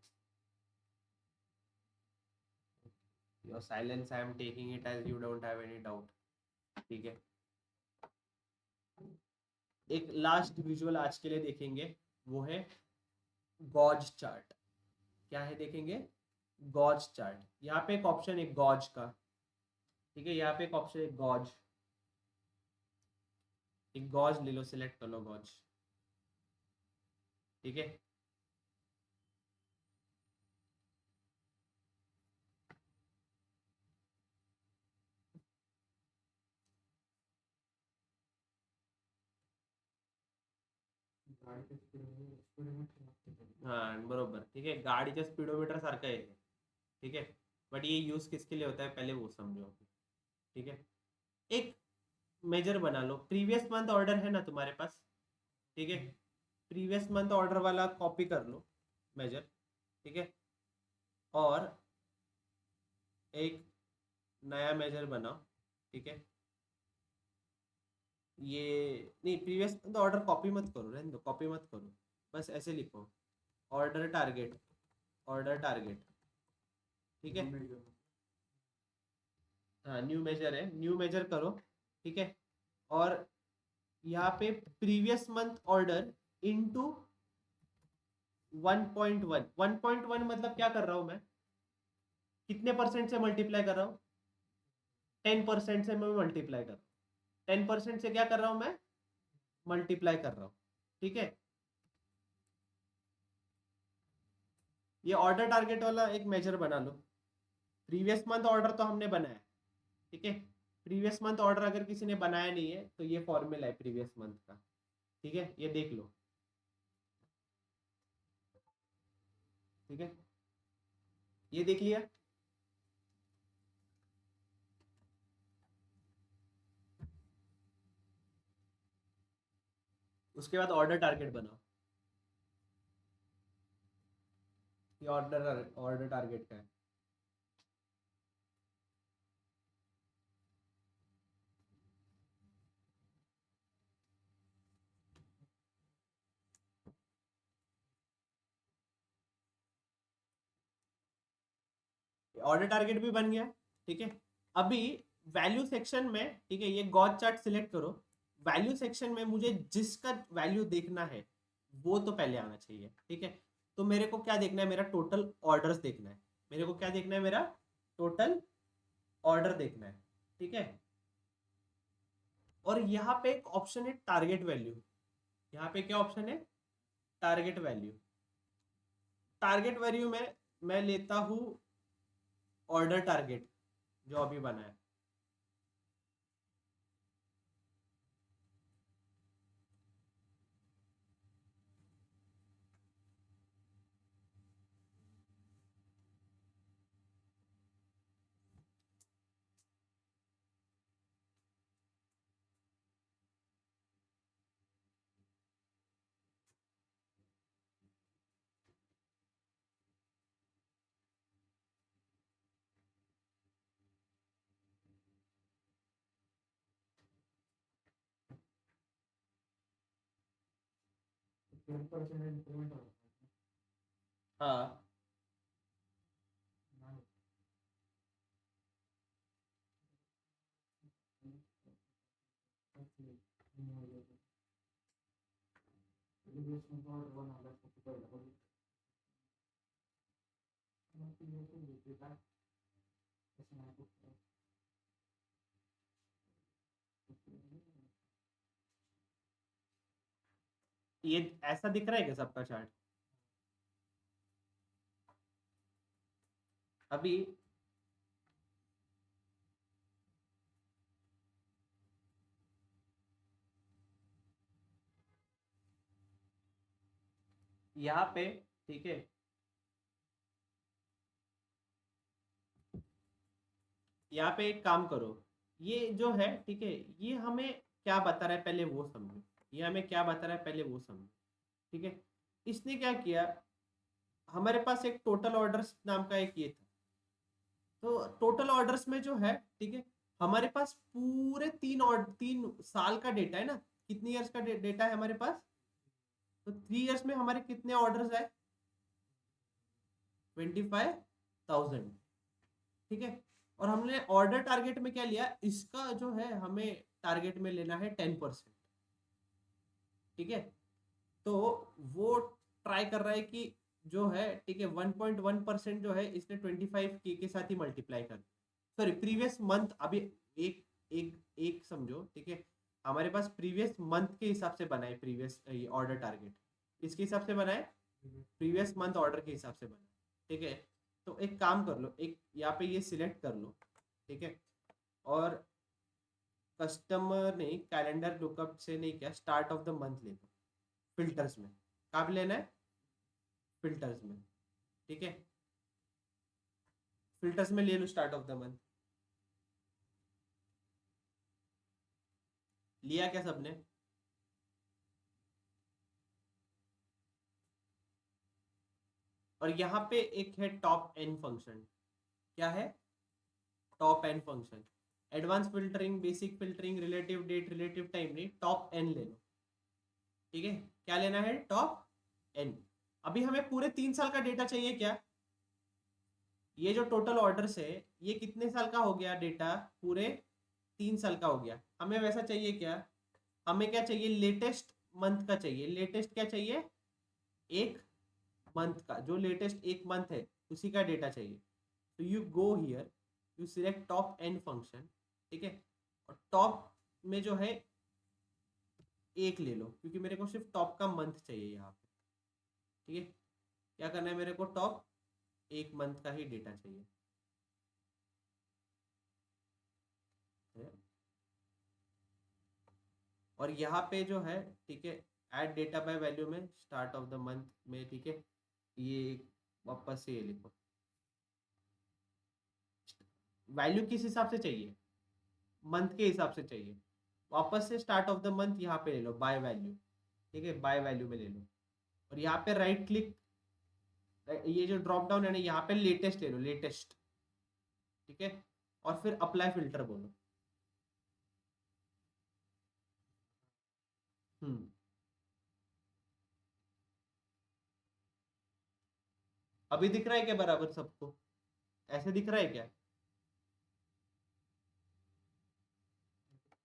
Your silence, I am taking it as you don't have any doubt. ठीक है, एक लास्ट विजुअल आज के लिए देखेंगे, वो है गॉज चार्ट। क्या है देखेंगे? Gauge chart. यहाँ पे एक ऑप्शन है गॉज का। ठीक है, यहाँ पे एक ऑप्शन है गॉज, एक गॉज ले लो, सिलेक्ट कर लो गॉज। ठीक है, हाँ बरोबर। ठीक है, गाडीच्या स्पीडोमीटर सारखं आहे हे. ठीक है, बट ये यूज किसके लिए होता है पहले वो समझो। ठीक है, एक मेजर बना लो। प्रीवियस मंथ ऑर्डर है ना तुम्हारे पास? ठीक है, प्रीवियस मंथ ऑर्डर वाला कॉपी कर लो मेजर। ठीक है, और एक नया मेजर बनाओ। ठीक है, ये नहीं, प्रीवियस मंथ ऑर्डर कॉपी मत करो, रहने दो, कॉपी मत करो, बस ऐसे लिखो ऑर्डर टारगेट, ऑर्डर टारगेट। ठीक है, हाँ न्यू मेजर है, न्यू मेजर करो। ठीक है, और यहाँ पे प्रीवियस मंथ ऑर्डर इनटू 1.1। 1.1 मतलब क्या कर रहा हूँ मैं? कितने परसेंट से मल्टीप्लाई कर रहा हूँ? 10% से मैं मल्टीप्लाई कर रहा हूँ। 10% से क्या कर रहा हूँ मैं? मल्टीप्लाई कर रहा हूँ। ठीक है, ये ऑर्डर टारगेट वाला एक मेजर बना लो। प्रीवियस मंथ ऑर्डर तो हमने बनाया। ठीक है, प्रीवियस मंथ ऑर्डर अगर किसी ने बनाया नहीं है तो ये फॉर्मूला है प्रीवियस मंथ का। ठीक है, ये देख लो। ठीक है, ये देख लिया। उसके बाद ऑर्डर टारगेट बनाओ। ये ऑर्डर ऑर्डर टारगेट का है। ऑर्डर टारगेट भी बन गया। ठीक है, अभी वैल्यू सेक्शन में, ठीक है, ये गॉड चार्ट सिलेक्ट करो। वैल्यू सेक्शन में मुझे जिसका वैल्यू देखना है वो तो पहले आना चाहिए। ठीक है, तो मेरे को क्या देखना है? मेरा टोटल ऑर्डर्स देखना है। मेरे को क्या देखना है? मेरा टोटल ऑर्डर देखना है। ठीक है, और यहाँ पे एक ऑप्शन है टारगेट वैल्यू। यहाँ पे क्या ऑप्शन है? Target value. टारगेट वैल्यू में मैं लेता हूँ ऑर्डर टारगेट जो अभी बना है। हाँ, ये ऐसा दिख रहा है क्या सबका चार्ट? अभी यहाँ पे, ठीक है, यहाँ पे एक काम करो, ये जो है, ठीक है, ये हमें क्या बता रहा है पहले वो समझो, ये हमें क्या बता रहा है पहले वो समझो, ठीक है। इसने क्या किया, हमारे पास एक टोटल ऑर्डर्स नाम का एक ये था, तो टोटल ऑर्डर्स में जो है, ठीक है, हमारे पास पूरे 3 साल का डेटा है ना, कितनी ईयर्स का डेटा है हमारे पास, तो 3 ईयर्स में हमारे कितने ऑर्डर्स आए, 25,000, ठीक है। और हमने ऑर्डर टारगेट में क्या लिया, इसका जो है हमें टारगेट में लेना है 10%, ठीक है। तो वो ट्राई कर रहा है कि जो है, ठीक है, 1.1% जो है इसने 25K के साथ ही मल्टीप्लाई कर, सॉरी प्रीवियस मंथ, अभी एक एक एक समझो, ठीक है, हमारे पास प्रीवियस मंथ के हिसाब से बना है, प्रीवियस ऑर्डर टारगेट इसके हिसाब से बना है, प्रीवियस मंथ ऑर्डर के हिसाब से बना है, ठीक है। तो एक काम कर लो, एक यहाँ पे ये सिलेक्ट कर लो, ठीक है, और कस्टमर ने कैलेंडर लुकअप से नहीं किया, स्टार्ट ऑफ द मंथ ले लो, फिल्टर्स में, कब लेना है, फिल्टर्स में, ठीक है, फिल्टर्स में ले लो स्टार्ट ऑफ द मंथ, लिया क्या सबने? और यहाँ पे एक है टॉप एन फंक्शन, क्या है, top N function, advance filtering, basic filtering, relative date, relative time, नहीं, टॉप एन ले लो, ठीक है, क्या लेना है, टॉप एन। अभी हमें पूरे 3 साल का डेटा चाहिए क्या, ये जो टोटल ऑर्डर्स है ये कितने साल का हो गया डेटा, पूरे 3 साल का हो गया, हमें वैसा चाहिए क्या, हमें क्या चाहिए, लेटेस्ट मंथ का चाहिए, लेटेस्ट क्या चाहिए, एक मंथ का, जो लेटेस्ट एक मंथ है उसी का डेटा चाहिए। तो you go here, you select top N function, ठीक है, और टॉप में जो है एक ले लो, क्योंकि मेरे को सिर्फ टॉप का मंथ चाहिए यहाँ पे, ठीक है, क्या करना है मेरे को, टॉप एक मंथ का ही डेटा चाहिए है? और यहाँ पे जो है, ठीक है, ऐड डेटा बाय वैल्यू में स्टार्ट ऑफ द मंथ में, ठीक है, ये वापस से ये लिखो, वैल्यू किस हिसाब से चाहिए, मंथ के हिसाब से चाहिए, वापस से स्टार्ट ऑफ द मंथ यहाँ पे ले लो बाय वैल्यू, ठीक है, बाय वैल्यू में ले लो, और यहाँ पे राइट क्लिक, ये जो ड्रॉप डाउन है ना, यहाँ पे लेटेस्ट ले लो, लेटेस्ट, ठीक है, और फिर अप्लाई फिल्टर बोलो, हम्म, अभी दिख रहा है क्या बराबर सबको, ऐसे दिख रहा है क्या,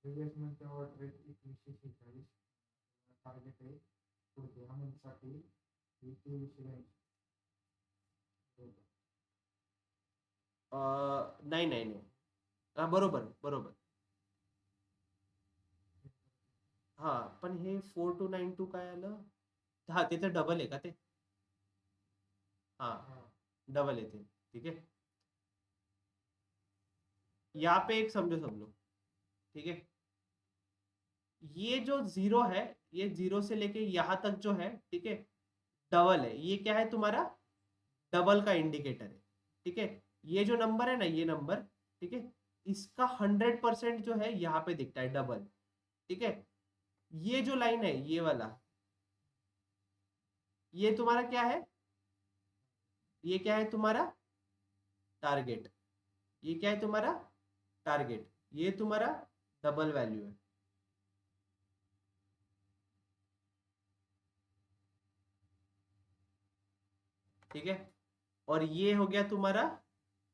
प्रीवियस मंथ ऑर्डर 1946 टार्गेट आहे पुढच्या मंथसाठी 2380 नाही नाही नाही, हा बरोबर बरोबर, हा पण हे 4292 काय आलं, हा तिथे डबल आहे का ते, हा डबल येते, ठीक है, यहाँ पे एक समझो सब लोग, ठीक है, ये जो जीरो है, ये जीरो से लेके यहाँ तक जो है, ठीक है, डबल है, ये क्या है तुम्हारा, डबल का इंडिकेटर है, ठीक है, ये जो नंबर है ना, ये नंबर, ठीक है, इसका 100% जो है यहाँ पे दिखता है डबल, ठीक है, ये जो लाइन है ये वाला, ये तुम्हारा क्या है, ये क्या है तुम्हारा टारगेट, ये क्या है तुम्हारा टारगेट, ये तुम्हारा डबल वैल्यू है, ठीक है, और ये हो गया तुम्हारा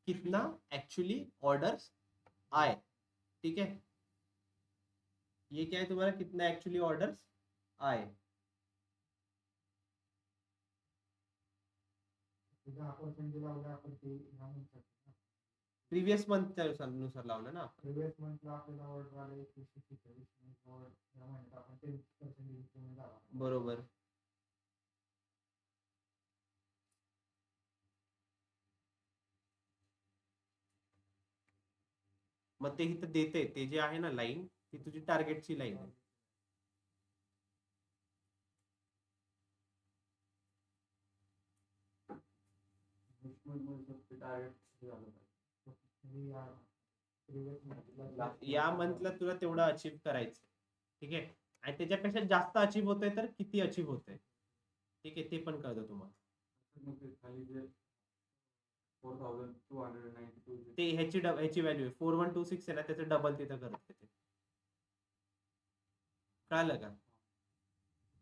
कितना एक्चुअली ऑर्डर्स आए, ठीक है, ये क्या है तुम्हारा कितना एक्चुअली ऑर्डर्स आए, 10% लावलं आपण ते ह्या मंथसाठी प्रीवियस मंथच्या नुसार लावलं ना आपण. प्रिव्हियस मंथला आपल्याला ऑर्डर आले 2146 या महिन्यात आपण 10% इन्क्रीमेंट झाला. बरोबर. मग ते इथं देते ते जे आहे ना लाईन ती तुझी टार्गेटची लाईन आहे. नेक्स्ट मंथ टार्गेट झालं पाहिजे. या प्रिव्हियस मंथला या मंथला तुला तेवढं अचीव करायचं. ठीक आहे. आणि त्याच्यापेक्षा जास्त अचीव होतंय तर किती अचीव होतंय. ठीक आहे. ते पण कळतं तुम्हाला. खाली जे 4292 ते ह्याची व्हॅल्यू आहे 4126 आहे ना त्याचं डबल तिथं करते ते. कळालं का.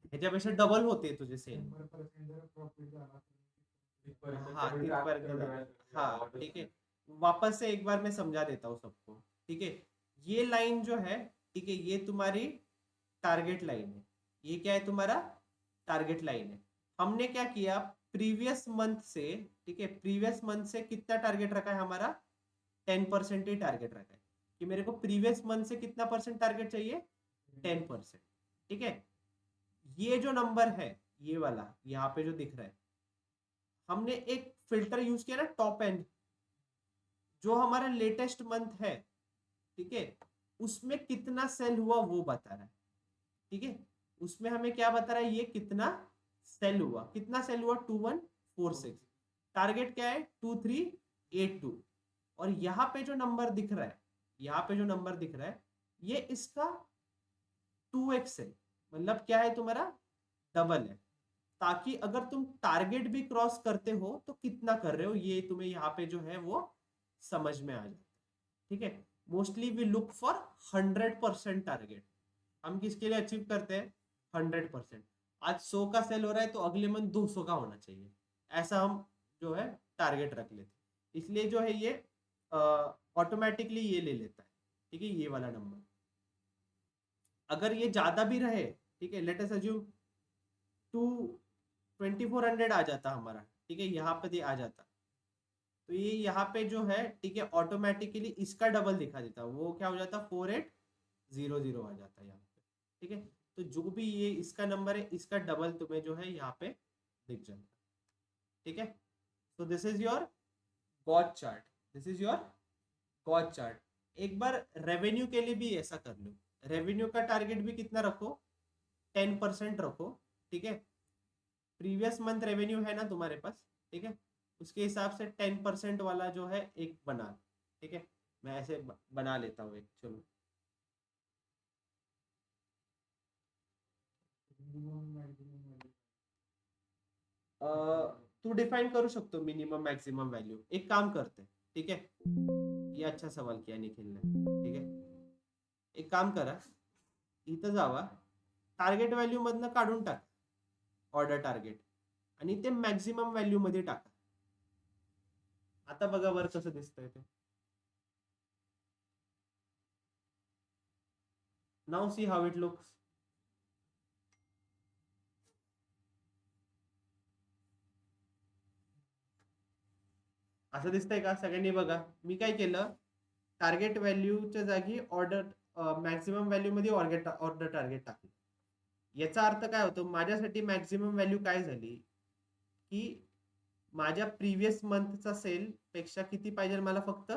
ह्याच्यापेक्षा डबल होते तुझे सेल. 100% जर प्रॉफिट झाला हाँ हाँ ठीक है. वापस से एक बार मैं समझा देता हूँ सबको. ठीक है. ये लाइन जो है ठीक है ये तुम्हारी टारगेट लाइन है. ये क्या है तुम्हारा टारगेट लाइन है. हमने क्या किया प्रीवियस मंथ से. ठीक है. प्रीवियस मंथ से कितना टारगेट रखा है हमारा 10% ही टारगेट रखा है कि मेरे को प्रीवियस मंथ से कितना परसेंट टारगेट चाहिए 10%. ठीक है. ये जो नंबर है ये वाला यहाँ पे जो दिख रहा है हमने एक फिल्टर यूज किया ना टॉप एंड जो हमारा लेटेस्ट मंथ है. ठीक है. उसमें कितना सेल हुआ वो बता रहा है. ठीक है. उसमें हमें क्या बता रहा है ये कितना सेल हुआ. कितना सेल हुआ 2146. टारगेट क्या है 2382. और यहाँ पे जो नंबर दिख रहा है यहाँ पे जो नंबर दिख रहा है ये इसका 2x है. मतलब क्या है तुम्हारा डबल है. ताकि अगर तुम टारगेट भी क्रॉस करते हो तो कितना कर रहे हो ये तुम्हें यहाँ पे जो है वो समझ में आ जाता है. ठीक है. Mostly we look for 100% target. हम किसके लिए अचीव करते हैं 100%. आज 100 का सेल हो रहा है तो अगले मंथ 200 का होना चाहिए. ऐसा हम जो है टारगेट रख लेते. इसलिए जो है ये ऑटोमेटिकली ये ले लेता है. ठीक है. ये वाला नंबर अगर ये ज्यादा भी रहे ठीक है लेट अस अज्यूम 2400 आ जाता हमारा. ठीक है. यहाँ पे आ जाता तो ये यहाँ पे जो है ठीक है ऑटोमेटिकली इसका डबल दिखा देता. वो क्या हो जाता 4800 आ जाता यहाँ पे. ठीक है. तो जो भी ये इसका नंबर है इसका डबल तुम्हें जो है यहाँ पे दिख जाता. ठीक है. So this is your God chart. This is your God chart. एक बार रेवेन्यू के लिए भी ऐसा कर लो. रेवेन्यू का टारगेट भी कितना रखो 10% रखो. ठीक है. प्रीवियस मंथ रेवेन्यू है ना तुम्हारे पास. ठीक है. उसके हिसाब से 10% वाला जो है एक बना. ठीक है. मैं ऐसे बना लेता हूँ एक. चलो तू डिफाइन करू शकतो मिनिमम मॅक्सिमम व्हॅल्यू. एक काम करते. ठीक है. ये अच्छा सवाल किया निखिल ने. ठीक है. एक काम करा इथं जावा टार्गेट व्हॅल्यू मधनं काढून टाक ऑर्डर टार्गेट आणि ते मॅक्सिमम व्हॅल्यू मध्ये टाका. आता बघा वर कसं दिसतंय ते. Now see how it looks. असं दिसतंय का सगळ्यांनी बघा. मी काय केलं टार्गेट व्हॅल्यूच्या जागी ऑर्डर मॅक्सिमम व्हॅल्यू मध्ये ऑर्डर टार्गेट टाकलं. याचा अर्थ काय होतो माझ्यासाठी मॅक्सिमम व्हॅल्यू काय झाली की माझ्या प्रीवियस मंथचा सेल पेक्षा किती पाहिजे मला फक्त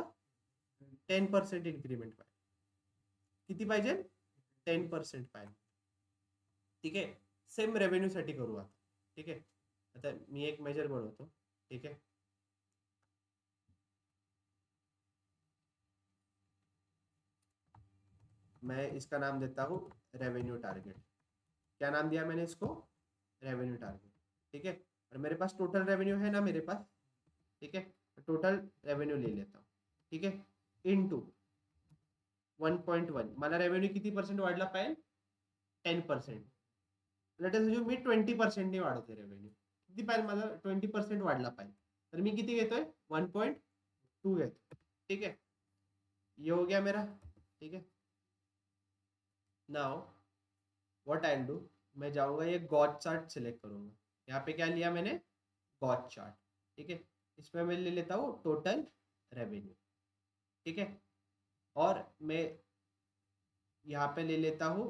10% इन्क्रीमेंट पाहिजे. किती पाहिजे 10% पाहिजे. ठीक आहे. सेम रेव्हेन्यू साठी करू आता. ठीक आहे. आता मी एक मेजर बनवतो. ठीक है. मैं इसका नाम देता हूँ रेवेन्यू टारगेट. क्या नाम दिया मैंने इसको रेवेन्यू टारगेट. ठीक है. और मेरे पास टोटल रेवेन्यू है ना मेरे पास. ठीक है. टोटल रेवेन्यू ले लेता हूँ. ठीक है. इनटू 1.1 मला रेवेन्यू किती % वाढला पाहिजे 10%. लेट अस मी 20% ने वाढवते रेवेन्यू. किती पाहिजे मला 20% वाढला पाहिजे तर मी किती घेतोय 1.2 घेतो. ठीक है. ये हो गया मेरा. ठीक है. Now what I will do मैं जाऊंगा ये गॉड चार्ट सिलेक्ट करूंगा. यहाँ पे क्या लिया मैंने गॉड चार्ट. ठीक है. इसमें मैं ले लेता हूँ टोटल रेवेन्यू. ठीक है। और मैं यहाँ पे ले लेता हूँ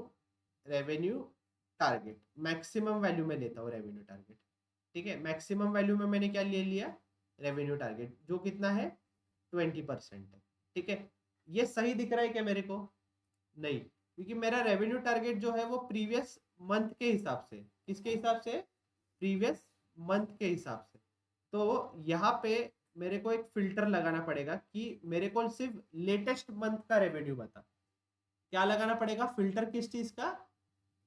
रेवेन्यू टारगेट, मैक्सिमम वैल्यू में लेता हूँ रेवेन्यू टारगेट, ठीक है। मैक्सिमम वैल्यू में मैंने क्या ले लिया, रेवेन्यू टारगेट, जो कितना है 20% है, ठीक है। ये सही दिख रहा है क्या मेरे को? नहीं, क्योंकि मेरा रेवेन्यू टारगेट जो है वो प्रीवियस मंथ के हिसाब से, किसके हिसाब से, प्रीवियस मंथ के हिसाब से। तो यहाँ पे मेरे को एक फिल्टर लगाना पड़ेगा कि मेरे को सिर्फ लेटेस्ट मंथ का रेवेन्यू बता। क्या लगाना पड़ेगा फिल्टर, किस चीज का,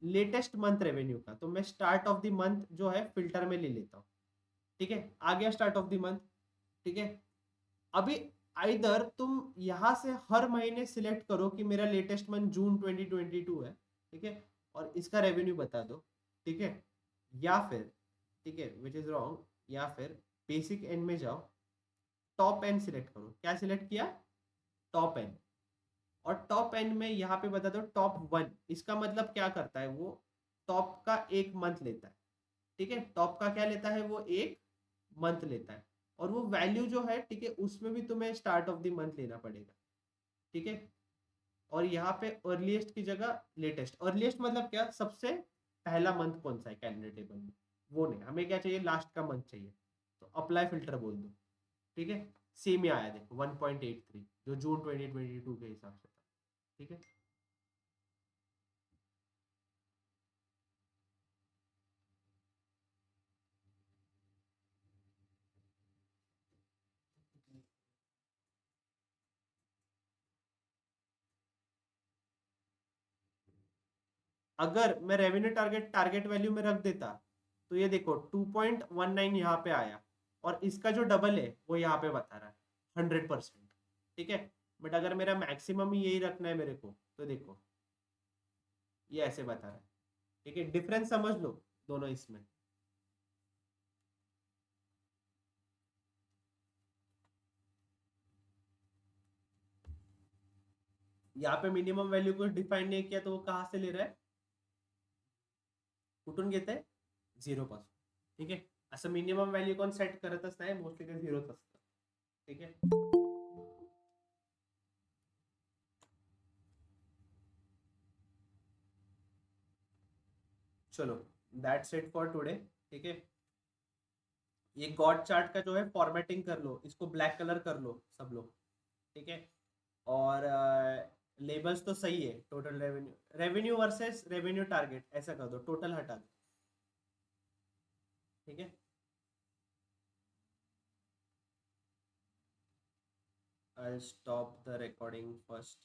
लेटेस्ट मंथ रेवेन्यू का। तो मैं स्टार्ट ऑफ द मंथ जो है फिल्टर में ले लेता हूँ, ठीक है। आ गया स्टार्ट ऑफ द मंथ, ठीक है। अभी आइदर तुम यहां से हर महीने सिलेक्ट करो कि मेरा लेटेस्ट मंथ जून 2022 है, ठीक है, और इसका रेवेन्यू बता दो, ठीक है। या फिर, ठीक है, विच इज रॉन्ग, या फिर बेसिक एंड में जाओ, टॉप एंड सिलेक्ट करो। क्या सिलेक्ट किया, टॉप एंड। और टॉप एंड में यहाँ पे बता दो टॉप 1। इसका मतलब क्या करता है, वो टॉप का एक मंथ लेता है, ठीक है। टॉप का क्या लेता है, वो एक मंथ लेता है। और वो वैल्यू जो है, ठीक है, उसमें भी तुम्हें स्टार्ट ऑफ द मंथ लेना पड़ेगा, ठीक है। और यहाँ पे अर्लीस्ट की जगह लेटेस्ट। अर्लीस्ट मतलब क्या, सबसे पहला मंथ कौन सा है कैलेंडर टेबल में, वो नहीं, हमें क्या चाहिए, लास्ट का मंथ चाहिए। तो अप्लाई फिल्टर बोल दो, ठीक है। सेम ही आया देखो 1.83, जो जून 2022 के हिसाब से था, ठीक है। अगर मैं रेवेन्यू टारगेट वैल्यू में रख देता, तो ये देखो 2.19 यहाँ पे आया, और इसका जो डबल है वो यहाँ पे बता रहा है 100%, ठीक है। बट अगर मेरा मैक्सिमम ही यही रखना है मेरे को, तो देखो ये ऐसे बता रहा है, ठीक है। डिफरेंस समझ लो दोनों इसमें। यहाँ पे मिनिमम वैल्यू को डिफाइन नहीं किया, तो वो कहाँ से ले रहा है, कुठून घेत आहे, 0 पासून, ठीक आहे। असं मिनिमम व्हॅल्यू कोण सेट करतच नाही, मोस्टली ते 0च असतं, ठीक आहे। चलो, दैट्स इट फॉर टुडे, ठीक है। ये गॉड चार्ट का जो है फॉर्मेटिंग कर लो, इसको ब्लैक कलर कर लो सब लोग, ठीक है। और लेबल्स तो सही है, total revenue versus revenue target ऐसा कर दो, टोटल हटा दो, ठीक है। I'll stop the recording first.